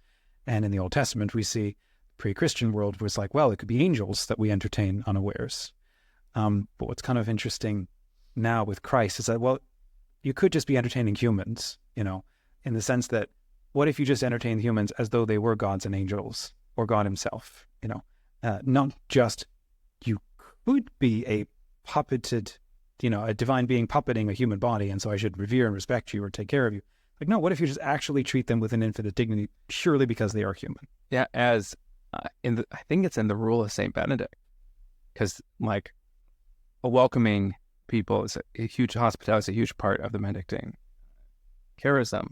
[SPEAKER 1] And in the Old Testament, we see pre-Christian world was like, well, it could be angels that we entertain unawares. But what's kind of interesting now with Christ is that, well, you could just be entertaining humans, in the sense that, what if you just entertain humans as though they were gods and angels or God himself, not just you could be a puppeted, a divine being puppeting a human body, and so I should revere and respect you or take care of you. Like, no, what if you just actually treat them with an infinite dignity purely because they are human?
[SPEAKER 2] Yeah, as I think it's in the Rule of St. Benedict, because like a welcoming people is a huge hospitality, is a huge part of the Benedictine charism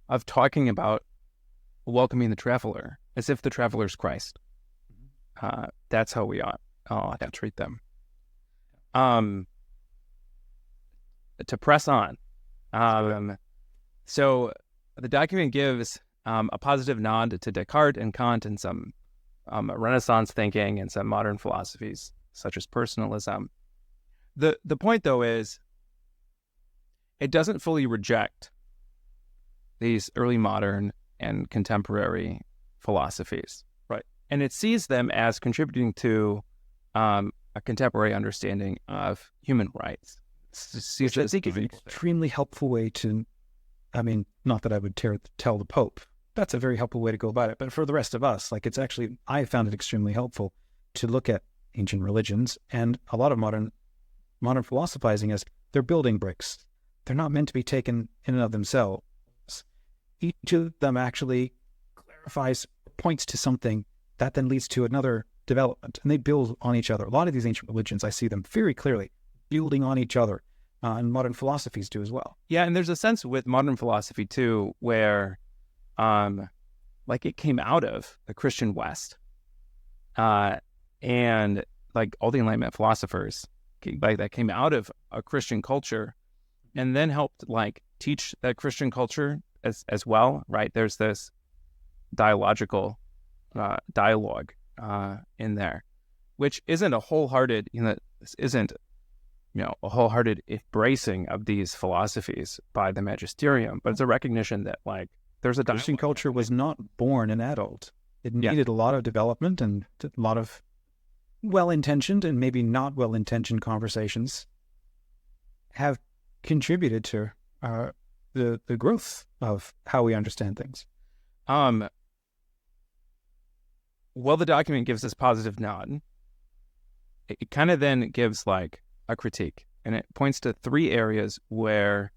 [SPEAKER 2] of talking about welcoming the traveler as if the traveler is Christ. That's how we ought to treat them. To press on. So the document gives a positive nod to Descartes and Kant and some Renaissance thinking and some modern philosophies such as personalism. The point, though, is it doesn't fully reject these early modern and contemporary philosophies, right? And it sees them as contributing to a contemporary understanding of human rights.
[SPEAKER 1] Which I think is an extremely helpful way to, not that I would tell the Pope. That's a very helpful way to go about it. But for the rest of us, it's actually, I found it extremely helpful to look at ancient religions and a lot of modern philosophizing as they're building bricks. They're not meant to be taken in and of themselves. Each of them actually clarifies, points to something that then leads to another development, and they build on each other. A lot of these ancient religions, I see them very clearly building on each other, and modern philosophies do as well.
[SPEAKER 2] Yeah, and there's a sense with modern philosophy too, where it came out of the Christian West, and like all the Enlightenment philosophers that came out of a Christian culture, and then helped like teach that Christian culture as well, right? There's this dialogue in there, which isn't a wholehearted, this isn't, a wholehearted embracing of these philosophies by the magisterium, but it's a recognition that like there's a
[SPEAKER 1] Christian culture was not born an adult. It needed a lot of development and a lot of well-intentioned and maybe not well-intentioned conversations have contributed to the growth of how we understand things.
[SPEAKER 2] Well, the document gives this positive nod. It kind of then gives like a critique, and it points to three areas where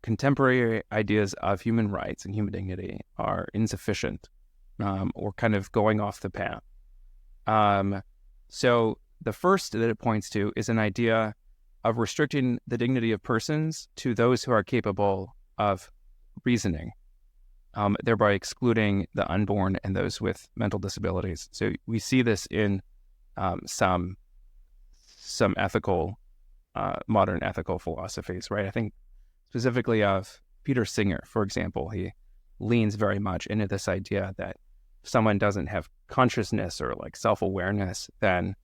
[SPEAKER 2] contemporary ideas of human rights and human dignity are insufficient, or kind of going off the path. So the first that it points to is an idea of restricting the dignity of persons to those who are capable of reasoning, thereby excluding the unborn and those with mental disabilities. So we see this in some ethical, modern ethical philosophies, right? I think specifically of Peter Singer, for example. He leans very much into this idea that if someone doesn't have consciousness or like self-awareness, then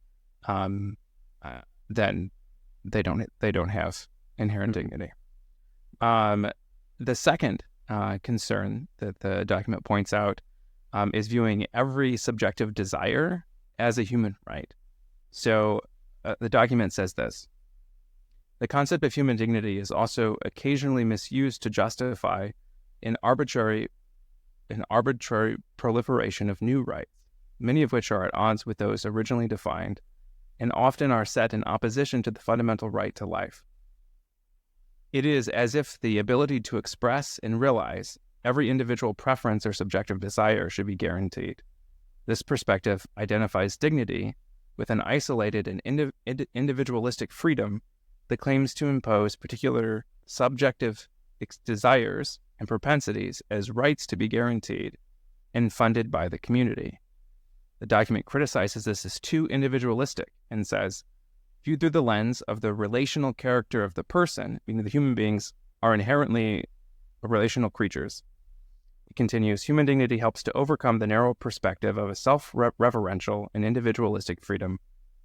[SPEAKER 2] they don't have inherent dignity. The second concern that the document points out is viewing every subjective desire as a human right. So the document says this: the concept of human dignity is also occasionally misused to justify an arbitrary proliferation of new rights, many of which are at odds with those originally defined, and often are set in opposition to the fundamental right to life. It is as if the ability to express and realize every individual preference or subjective desire should be guaranteed. This perspective identifies dignity with an isolated and individualistic freedom that claims to impose particular subjective desires and propensities as rights to be guaranteed and funded by the community. The document criticizes this as too individualistic and says, viewed through the lens of the relational character of the person, meaning the human beings are inherently relational creatures. It continues, human dignity helps to overcome the narrow perspective of a self-referential and individualistic freedom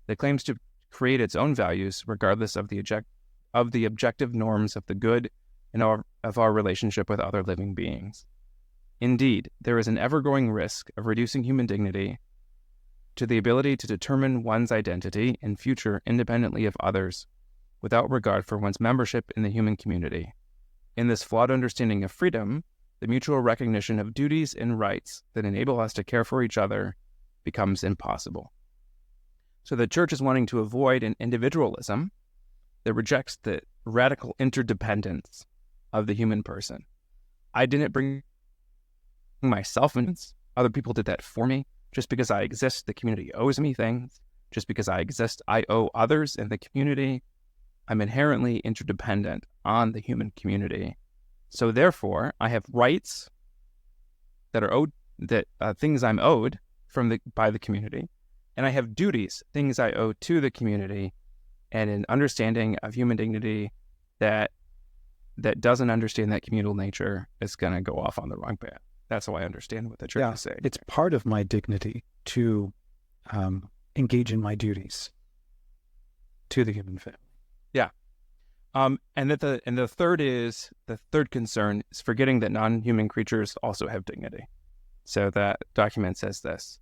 [SPEAKER 2] that claims to create its own values regardless of the objective norms of the good and of our relationship with other living beings. Indeed, there is an ever-growing risk of reducing human dignity to the ability to determine one's identity and future independently of others, without regard for one's membership in the human community. In this flawed understanding of freedom, the mutual recognition of duties and rights that enable us to care for each other becomes impossible. So the church is wanting to avoid an individualism that rejects the radical interdependence of the human person. I didn't bring myself in. Other people did that for me. Just because I exist, the community owes me things. Just because I exist, I owe others in the community. I'm inherently interdependent on the human community. So therefore, I have rights that are owed, things I'm owed by the community, and I have duties, things I owe to the community, and an understanding of human dignity that doesn't understand that communal nature is going to go off on the wrong path. That's how I understand what the church is saying.
[SPEAKER 1] It's part of my dignity to engage in my duties to the human family.
[SPEAKER 2] Yeah. And the third concern is forgetting that non-human creatures also have dignity. So that document says this.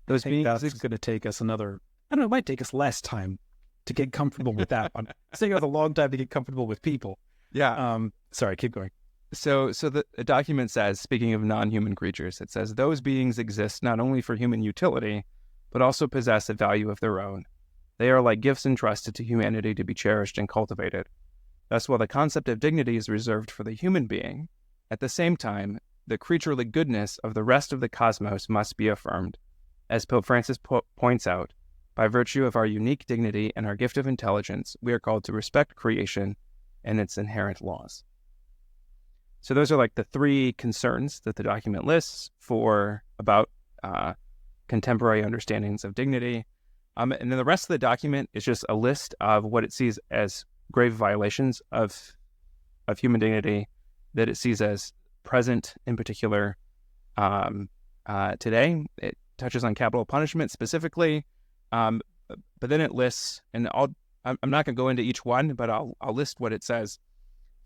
[SPEAKER 1] That's going to take us it might take us less time to get comfortable with that one. It's taking us a long time to get comfortable with people.
[SPEAKER 2] Yeah.
[SPEAKER 1] Sorry, keep going.
[SPEAKER 2] So the document says, speaking of non-human creatures, it says, those beings exist not only for human utility, but also possess a value of their own. They are like gifts entrusted to humanity to be cherished and cultivated. Thus, while the concept of dignity is reserved for the human being, at the same time, the creaturely goodness of the rest of the cosmos must be affirmed. As Pope Francis points out, by virtue of our unique dignity and our gift of intelligence, we are called to respect creation and its inherent laws. So those are like the three concerns that the document lists about contemporary understandings of dignity. And then the rest of the document is just a list of what it sees as grave violations of human dignity that it sees as present in particular today. It touches on capital punishment specifically, but then it lists, and I'm not going to go into each one, but I'll list what it says.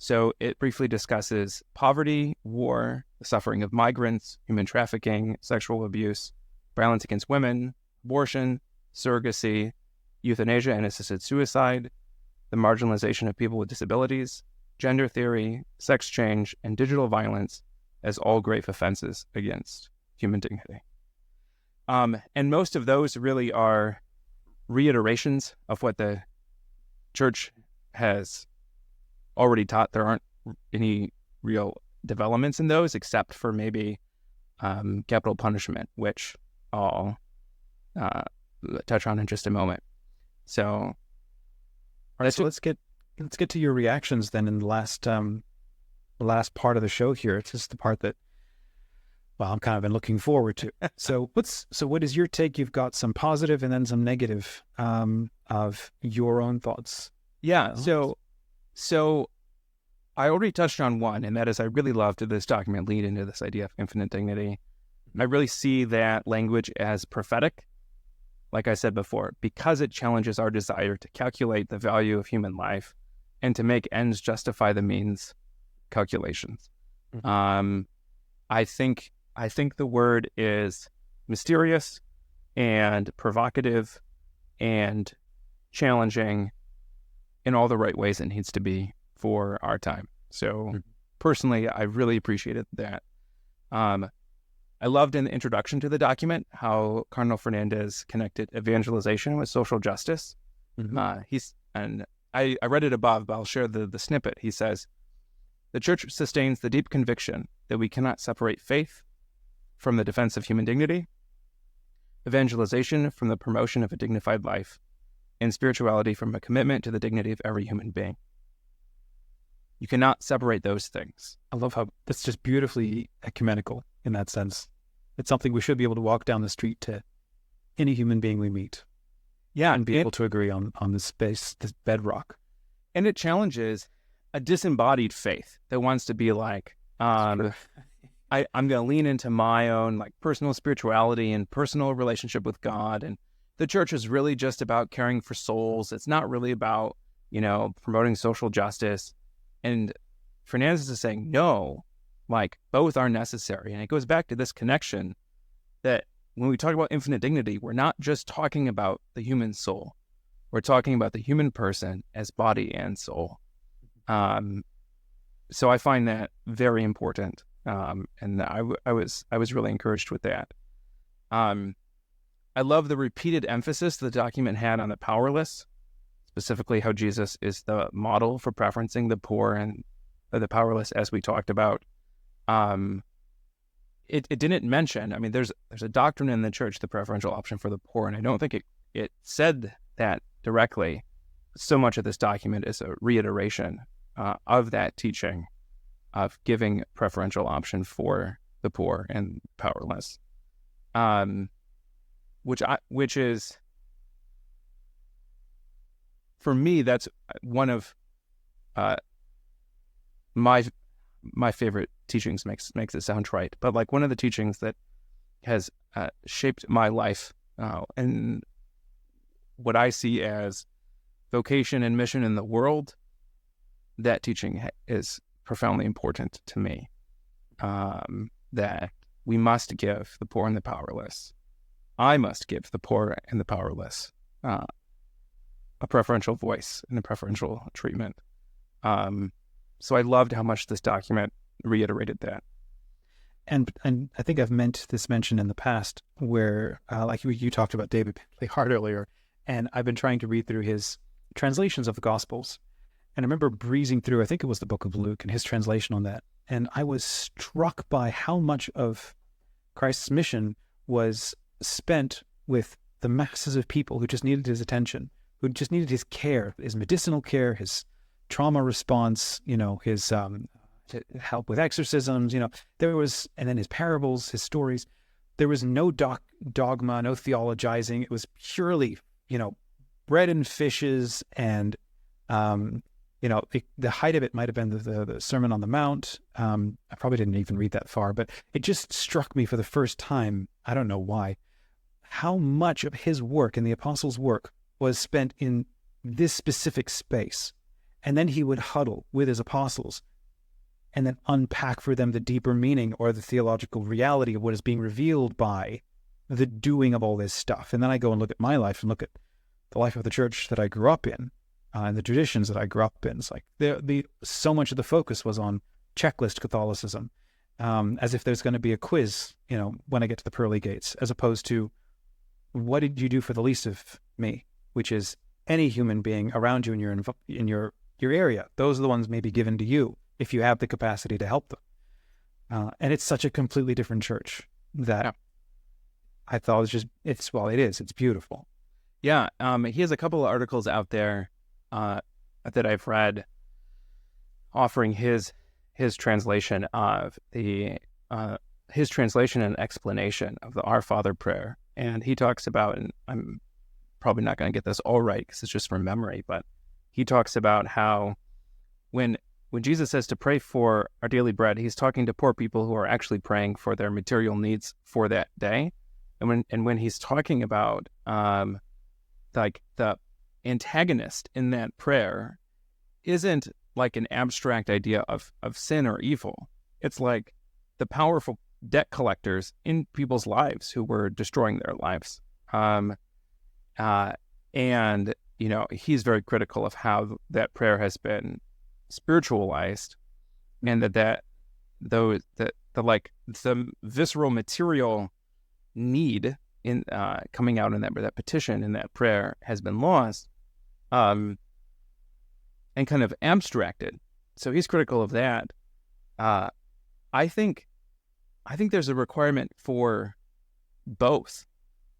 [SPEAKER 2] So it briefly discusses poverty, war, the suffering of migrants, human trafficking, sexual abuse, violence against women, abortion, surrogacy, euthanasia and assisted suicide, the marginalization of people with disabilities, gender theory, sex change, and digital violence as all grave offenses against human dignity. And most of those really are reiterations of what the church has already taught. There aren't any real developments in those except for maybe capital punishment, which I'll touch on in just a moment. So,
[SPEAKER 1] all right, so let's get to your reactions then in the last part of the show here. It's just the part that, well, I'm kind of been looking forward to. So what is your take? You've got some positive and then some negative of your own thoughts.
[SPEAKER 2] Yeah. So I already touched on one, and that is I really loved this document lead into this idea of infinite dignity. I really see that language as prophetic, like I said before, because it challenges our desire to calculate the value of human life and to make ends justify the means calculations. Mm-hmm. I think the word is mysterious and provocative and challenging in all the right ways it needs to be for our time. So personally, I really appreciated that. I loved in the introduction to the document how Cardinal Fernandez connected evangelization with social justice. Mm-hmm. I read it above, but I'll share the snippet. He says, the church sustains the deep conviction that we cannot separate faith from the defense of human dignity, evangelization from the promotion of a dignified life, and spirituality from a commitment to the dignity of every human being. You cannot separate those things.
[SPEAKER 1] I love how that's just beautifully ecumenical in that sense. It's something we should be able to walk down the street to any human being we meet.
[SPEAKER 2] Yeah.
[SPEAKER 1] And be able to agree on this space, this bedrock.
[SPEAKER 2] And it challenges a disembodied faith that wants to be like, I'm going to lean into my own like personal spirituality and personal relationship with God. And the church is really just about caring for souls. It's not really about, promoting social justice. And Fernandez is saying, no, like both are necessary. And it goes back to this connection that when we talk about infinite dignity, we're not just talking about the human soul. We're talking about the human person as body and soul. So I find that very important. And I was really encouraged with that. I love the repeated emphasis the document had on the powerless, specifically how Jesus is the model for preferencing the poor and the powerless, as we talked about. It didn't mention, there's a doctrine in the church, the preferential option for the poor, and I don't think it said that directly. So much of this document is a reiteration of that teaching of giving preferential option for the poor and powerless, which is, for me, that's one of my favorite teachings. Makes it sound trite, but like one of the teachings that has shaped my life and what I see as vocation and mission in the world. That teaching is profoundly important to me, that we must give the poor and the powerless. I must give the poor and the powerless a preferential voice and a preferential treatment. So I loved how much this document reiterated that.
[SPEAKER 1] And I think I've meant this mention in the past where, like you talked about David Bentley Hart earlier, and I've been trying to read through his translations of the Gospels. And I remember breezing through, I think it was the book of Luke and his translation on that. And I was struck by how much of Christ's mission was spent with the masses of people who just needed his attention, who just needed his care, his medicinal care, his trauma response, his help with exorcisms, there was, and then his parables, his stories. There was no dogma, no theologizing. It was purely bread and fishes, and the height of it might have been the Sermon on the Mount. I probably didn't even read that far, but it just struck me for the first time, I don't know why, how much of his work and the apostles' work was spent in this specific space. And then he would huddle with his apostles and then unpack for them the deeper meaning or the theological reality of what is being revealed by the doing of all this stuff. And then I go and look at my life and look at the life of the church that I grew up in and the traditions that I grew up in. It's like so much of the focus was on checklist Catholicism, as if there's going to be a quiz, when I get to the pearly gates, as opposed to what did you do for the least of me, which is any human being around you in your area. Those are the ones maybe given to you if you have the capacity to help them. And it's such a completely different church that I thought it's beautiful.
[SPEAKER 2] Yeah. He has a couple of articles out there that I've read offering his translation of his translation and explanation of the Our Father prayer. And he talks about, and I'm probably not going to get this all right because it's just from memory, but he talks about how when Jesus says to pray for our daily bread, he's talking to poor people who are actually praying for their material needs for that day. And when he's talking about like the antagonist in that prayer isn't like an abstract idea of sin or evil. It's like the powerful debt collectors in people's lives who were destroying their lives. And he's very critical of how that prayer has been spiritualized, and the visceral material need in coming out in that petition in that prayer has been lost, and kind of abstracted. So he's critical of that. I think there's a requirement for both,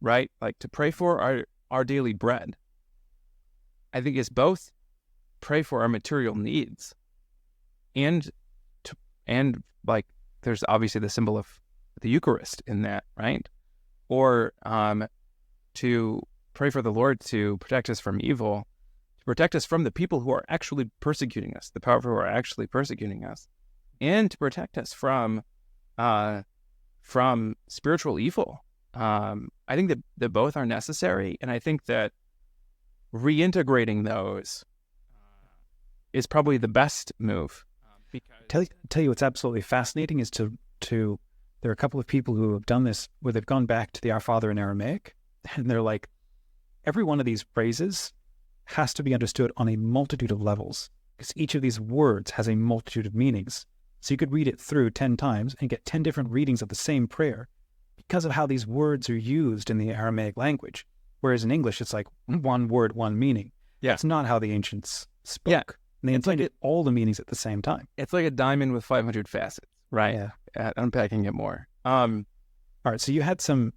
[SPEAKER 2] right? Like to pray for our daily bread. I think it's both pray for our material needs and like there's obviously the symbol of the Eucharist in that, right? Or to pray for the Lord to protect us from evil, to protect us from the people who are actually persecuting us, the powerful who are actually persecuting us, and to protect us from spiritual evil. I think that both are necessary, and I think that reintegrating those is probably the best move.
[SPEAKER 1] Tell you what's absolutely fascinating is to there are a couple of people who have done this where they've gone back to the Our Father in Aramaic, and they're like, every one of these phrases has to be understood on a multitude of levels because each of these words has a multitude of meanings. So you could read it through 10 times and get 10 different readings of the same prayer because of how these words are used in the Aramaic language. Whereas in English, it's like one word, one meaning.
[SPEAKER 2] Yeah.
[SPEAKER 1] That's not how the ancients spoke.
[SPEAKER 2] Yeah.
[SPEAKER 1] And they intended all the meanings at the same time.
[SPEAKER 2] It's like a diamond with 500 facets, right?
[SPEAKER 1] Yeah.
[SPEAKER 2] Unpacking it more.
[SPEAKER 1] All right. So you had some,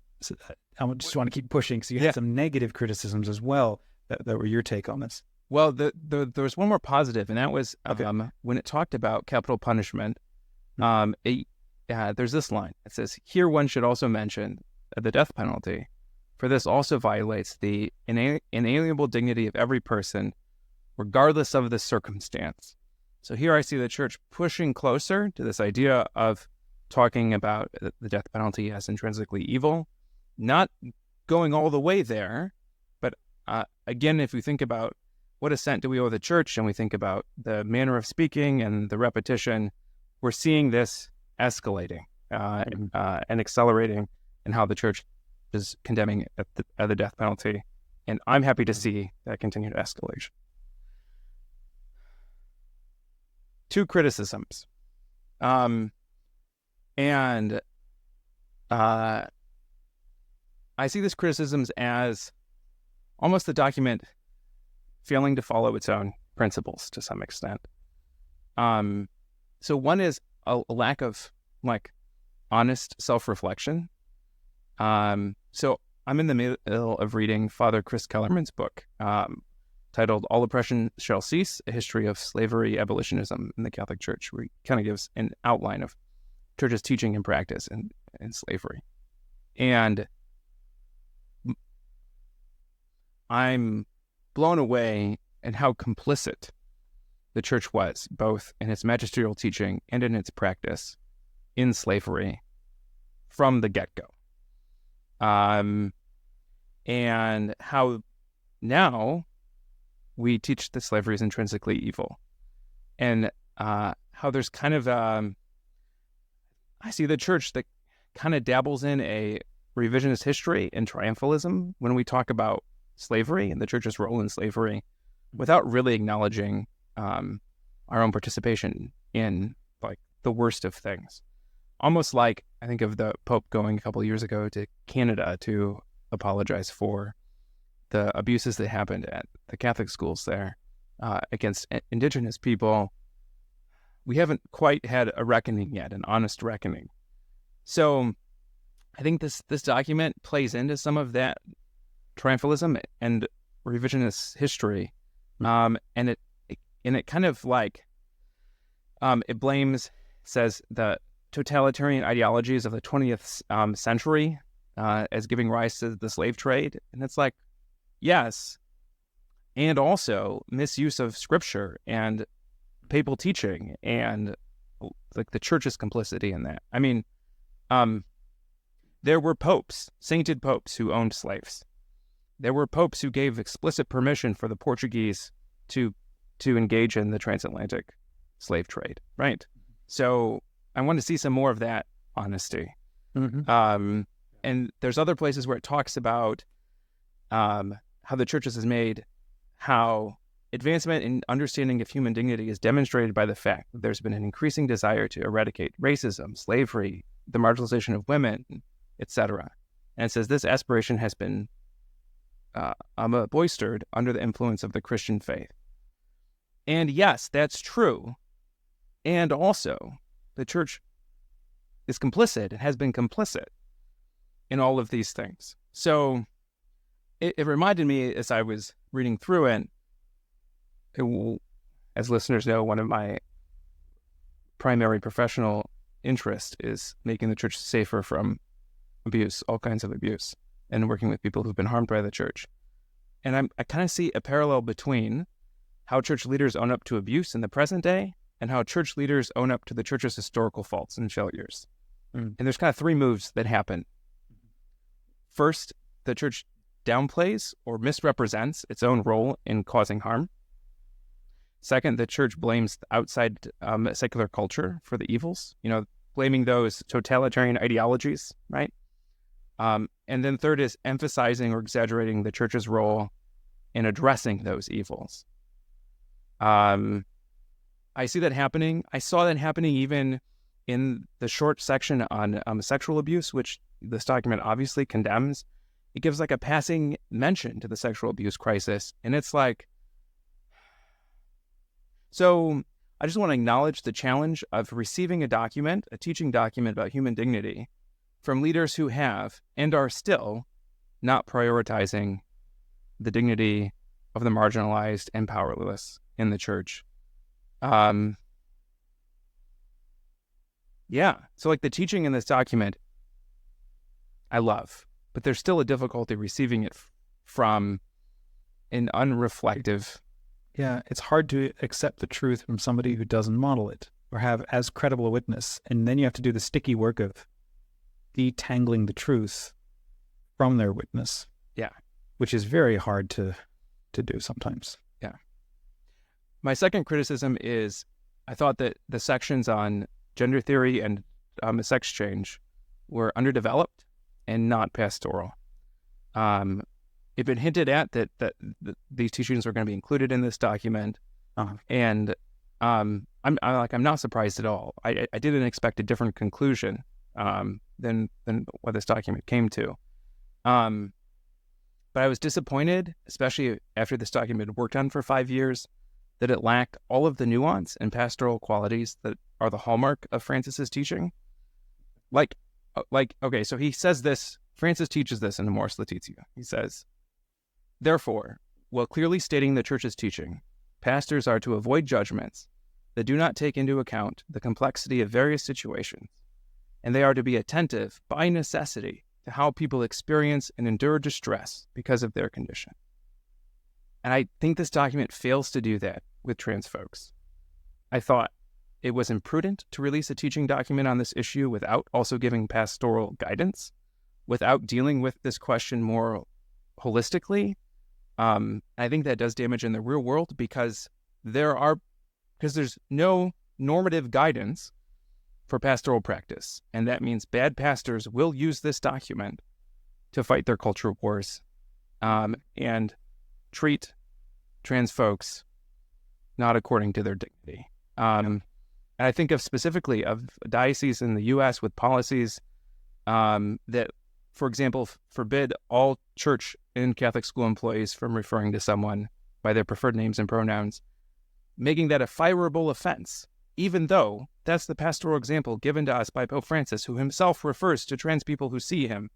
[SPEAKER 1] I just want to keep pushing. So you had some negative criticisms as well that were your take on this.
[SPEAKER 2] Well, there was one more positive, and that was when it talked about capital punishment. There's this line. It says, "Here one should also mention the death penalty, for this also violates the inalienable dignity of every person, regardless of the circumstance." So here I see the church pushing closer to this idea of talking about the death penalty as intrinsically evil, not going all the way there, but again, if we think about what assent do we owe the church, and we think about the manner of speaking and the repetition, we're seeing this escalating and accelerating in how the church is condemning the death penalty. And I'm happy to see that continued escalation. Two criticisms. And I see these criticisms as almost the document failing to follow its own principles to some extent. So one is a lack of honest self-reflection. So I'm in the middle of reading Father Chris Kellerman's book titled "All Oppression Shall Cease: A History of Slavery, Abolitionism in the Catholic Church," where he kind of gives an outline of church's teaching and practice in slavery. And I'm blown away at how complicit the church was, both in its magisterial teaching and in its practice in slavery from the get-go. And how now we teach that slavery is intrinsically evil. And how there's kind of, I see the church that kind of dabbles in a revisionist history and triumphalism when we talk about slavery and the church's role in slavery, without really acknowledging our own participation in like the worst of things. Almost like I think of the Pope going a couple of years ago to Canada to apologize for the abuses that happened at the Catholic schools there against Indigenous people. We haven't quite had a reckoning yet, an honest reckoning. So I think this document plays into some of that triumphalism and revisionist history, and it kind of like it says the totalitarian ideologies of the 20th century as giving rise to the slave trade, and it's like, yes, and also misuse of scripture and papal teaching and like the church's complicity in that. I mean, there were popes, sainted popes, who owned slaves. There were popes who gave explicit permission for the Portuguese to engage in the transatlantic slave trade, right? So I want to see some more of that honesty. Mm-hmm. And there's other places where it talks about how the church has made how advancement in understanding of human dignity is demonstrated by the fact that there's been an increasing desire to eradicate racism, slavery, the marginalization of women, etc. And it says this aspiration has been boistered under the influence of the Christian faith. And yes, that's true. And also, the church is complicit and has been complicit in all of these things. So it reminded me as I was reading through it, as listeners know, one of my primary professional interests is making the church safer from abuse, all kinds of abuse, and working with people who've been harmed by the church. And I kind of see a parallel between how church leaders own up to abuse in the present day and how church leaders own up to the church's historical faults and failures. And there's kind of three moves that happen. First, the church downplays or misrepresents its own role in causing harm. Second, the church blames the outside secular culture for the evils, blaming those totalitarian ideologies, right? And then third is emphasizing or exaggerating the church's role in addressing those evils. I see that happening. I saw that happening even in the short section on sexual abuse, which this document obviously condemns. It gives like a passing mention to the sexual abuse crisis. And it's like, so I just want to acknowledge the challenge of receiving a teaching document about human dignity from leaders who have and are still not prioritizing the dignity of the marginalized and powerless in the church. So like the teaching in this document, I love, but there's still a difficulty receiving it from an unreflective.
[SPEAKER 1] Yeah, it's hard to accept the truth from somebody who doesn't model it or have as credible a witness. And then you have to do the sticky work of detangling the truth from their witness.
[SPEAKER 2] Yeah.
[SPEAKER 1] Which is very hard to do sometimes.
[SPEAKER 2] Yeah. My second criticism is I thought that the sections on gender theory and sex change were underdeveloped and not pastoral. It's been hinted at that these teachings are going to be included in this document, and I'm not surprised at all. I didn't expect a different conclusion than what this document came to, but I was disappointed, especially after this document had worked on for 5 years, that it lacked all of the nuance and pastoral qualities that are the hallmark of Francis's teaching. Okay, so he says this. Francis teaches this in Amoris Laetitia. He says, therefore, while clearly stating the church's teaching, pastors are to avoid judgments that do not take into account the complexity of various situations, and they are to be attentive by necessity to how people experience and endure distress because of their condition. And I think this document fails to do that with trans folks. I thought it was imprudent to release a teaching document on this issue without also giving pastoral guidance, without dealing with this question more holistically. I think that does damage in the real world because there's no normative guidance for pastoral practice. And that means bad pastors will use this document to fight their culture wars and treat trans folks not according to their dignity. And I think specifically of dioceses in the U.S. with policies that, for example, forbid all church and Catholic school employees from referring to someone by their preferred names and pronouns, making that a fireable offense, even though that's the pastoral example given to us by Pope Francis, who himself refers to trans people who see him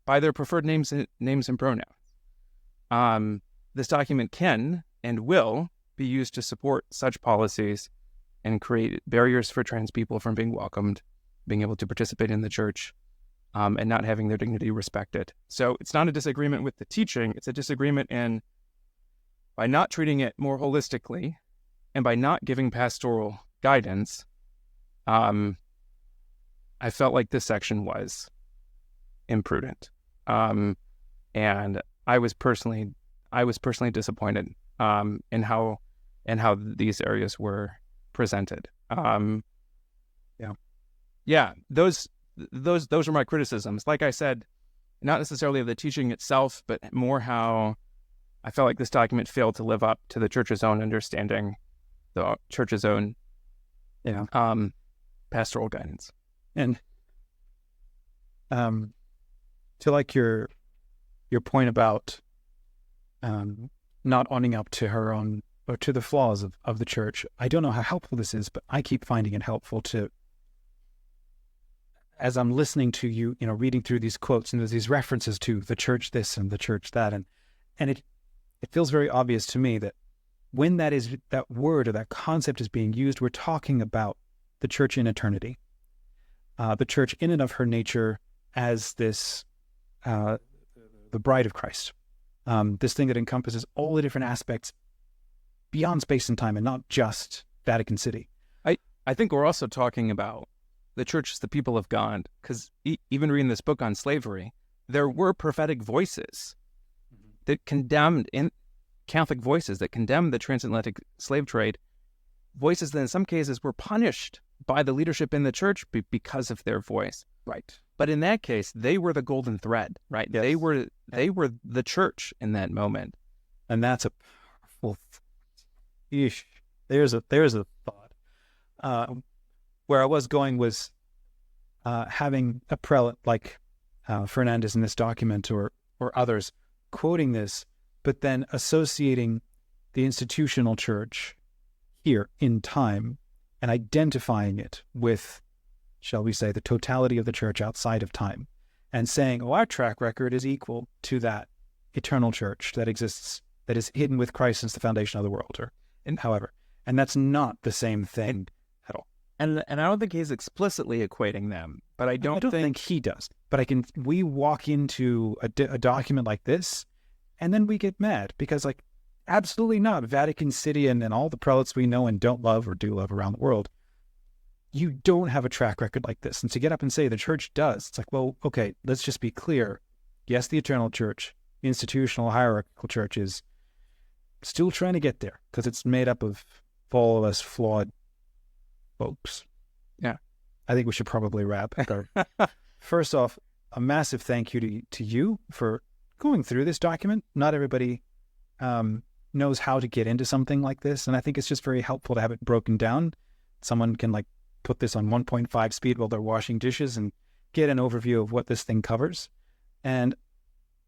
[SPEAKER 2] by their preferred names and pronouns. This document can and will be used to support such policies and create barriers for trans people from being welcomed, being able to participate in the church, and not having their dignity respected. So it's not a disagreement with the teaching, it's a disagreement in by not treating it more holistically and by not giving pastoral guidance. I felt like this section was imprudent. And I was personally disappointed in how these areas were presented. Those are my criticisms. Like I said, not necessarily of the teaching itself, but more how I felt like this document failed to live up to the Church's own understanding, the Church's own pastoral guidance.
[SPEAKER 1] And to like your point about not owning up to her own or to the flaws of the church, I don't know how helpful this is, but I keep finding it helpful to, as I'm listening to you, reading through these quotes, and there's these references to the church this and the church that, and it feels very obvious to me that when that word or that concept is being used, we're talking about the church in eternity, the church in and of her nature as this, the bride of Christ, this thing that encompasses all the different aspects beyond space and time, and not just Vatican City.
[SPEAKER 2] I think we're also talking about the church as the people of God, because even reading this book on slavery, there were prophetic voices that condemned, in Catholic voices that condemned the transatlantic slave trade, voices that in some cases were punished by the leadership in the church because of their voice.
[SPEAKER 1] Right.
[SPEAKER 2] But in that case, they were the golden thread, right?
[SPEAKER 1] Yes.
[SPEAKER 2] They were the church in that moment.
[SPEAKER 1] And that's a powerful there's a thought. Where I was going was having a prelate like Fernandez in this document or others quoting this, but then associating the institutional church here in time and identifying it with, shall we say, the totality of the church outside of time, and saying, our track record is equal to that eternal church that exists, that is hidden with Christ since the foundation of the world, and that's not the same thing at all.
[SPEAKER 2] And I don't think he's explicitly equating them, but I don't
[SPEAKER 1] think he does. But we walk into a document like this, and then we get mad because, absolutely not. Vatican City and all the prelates we know and don't love or do love around the world, you don't have a track record like this. And to get up and say the church does, it's like, well, okay, let's just be clear. Yes, the eternal church, institutional hierarchical church, is still trying to get there because it's made up of all of us flawed folks.
[SPEAKER 2] Yeah.
[SPEAKER 1] I think we should probably wrap. First off, a massive thank you to you for going through this document. Not everybody knows how to get into something like this, and I think it's just very helpful to have it broken down. Someone can put this on 1.5 speed while they're washing dishes and get an overview of what this thing covers. And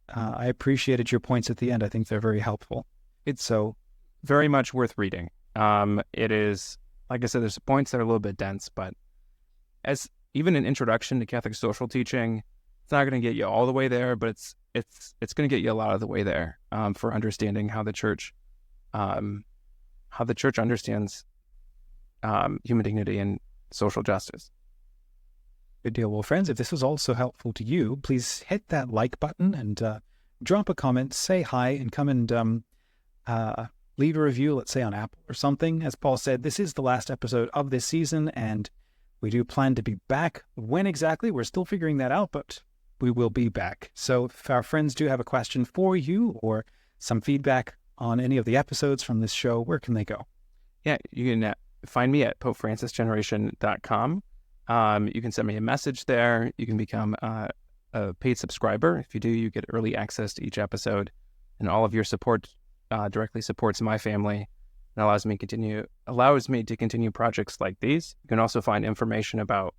[SPEAKER 1] I appreciated your points at the end. I think they're very helpful.
[SPEAKER 2] It's so very much worth reading. It is, like I said, there's points that are a little bit dense, but as even an introduction to Catholic social teaching, it's not going to get you all the way there, but it's going to get you a lot of the way there for understanding how the church understands human dignity and social justice.
[SPEAKER 1] Good deal. Well, friends, if this was also helpful to you, please hit that like button and drop a comment, say hi, and come and leave a review, let's say on Apple or something. As Paul said, this is the last episode of this season, and we do plan to be back. When exactly, we're still figuring that out, but we will be back. So if our friends do have a question for you or some feedback on any of the episodes from this show, where can they go?
[SPEAKER 2] Yeah, you can find me at popefrancisgeneration.com. You can send me a message there. You can become a paid subscriber. If you do, you get early access to each episode, and all of your support directly supports my family and allows me to continue projects like these. You can also find information about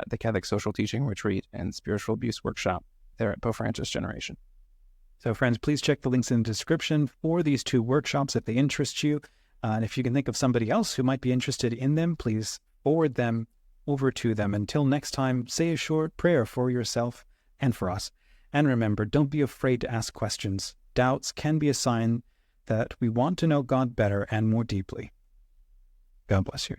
[SPEAKER 2] the Catholic Social Teaching Retreat and Spiritual Abuse Workshop there at Pope Francis Generation.
[SPEAKER 1] So friends, please check the links in the description for these 2 workshops if they interest you. And if you can think of somebody else who might be interested in them, please forward them over to them. Until next time, say a short prayer for yourself and for us. And remember, don't be afraid to ask questions. Doubts can be a sign that we want to know God better and more deeply. God bless you.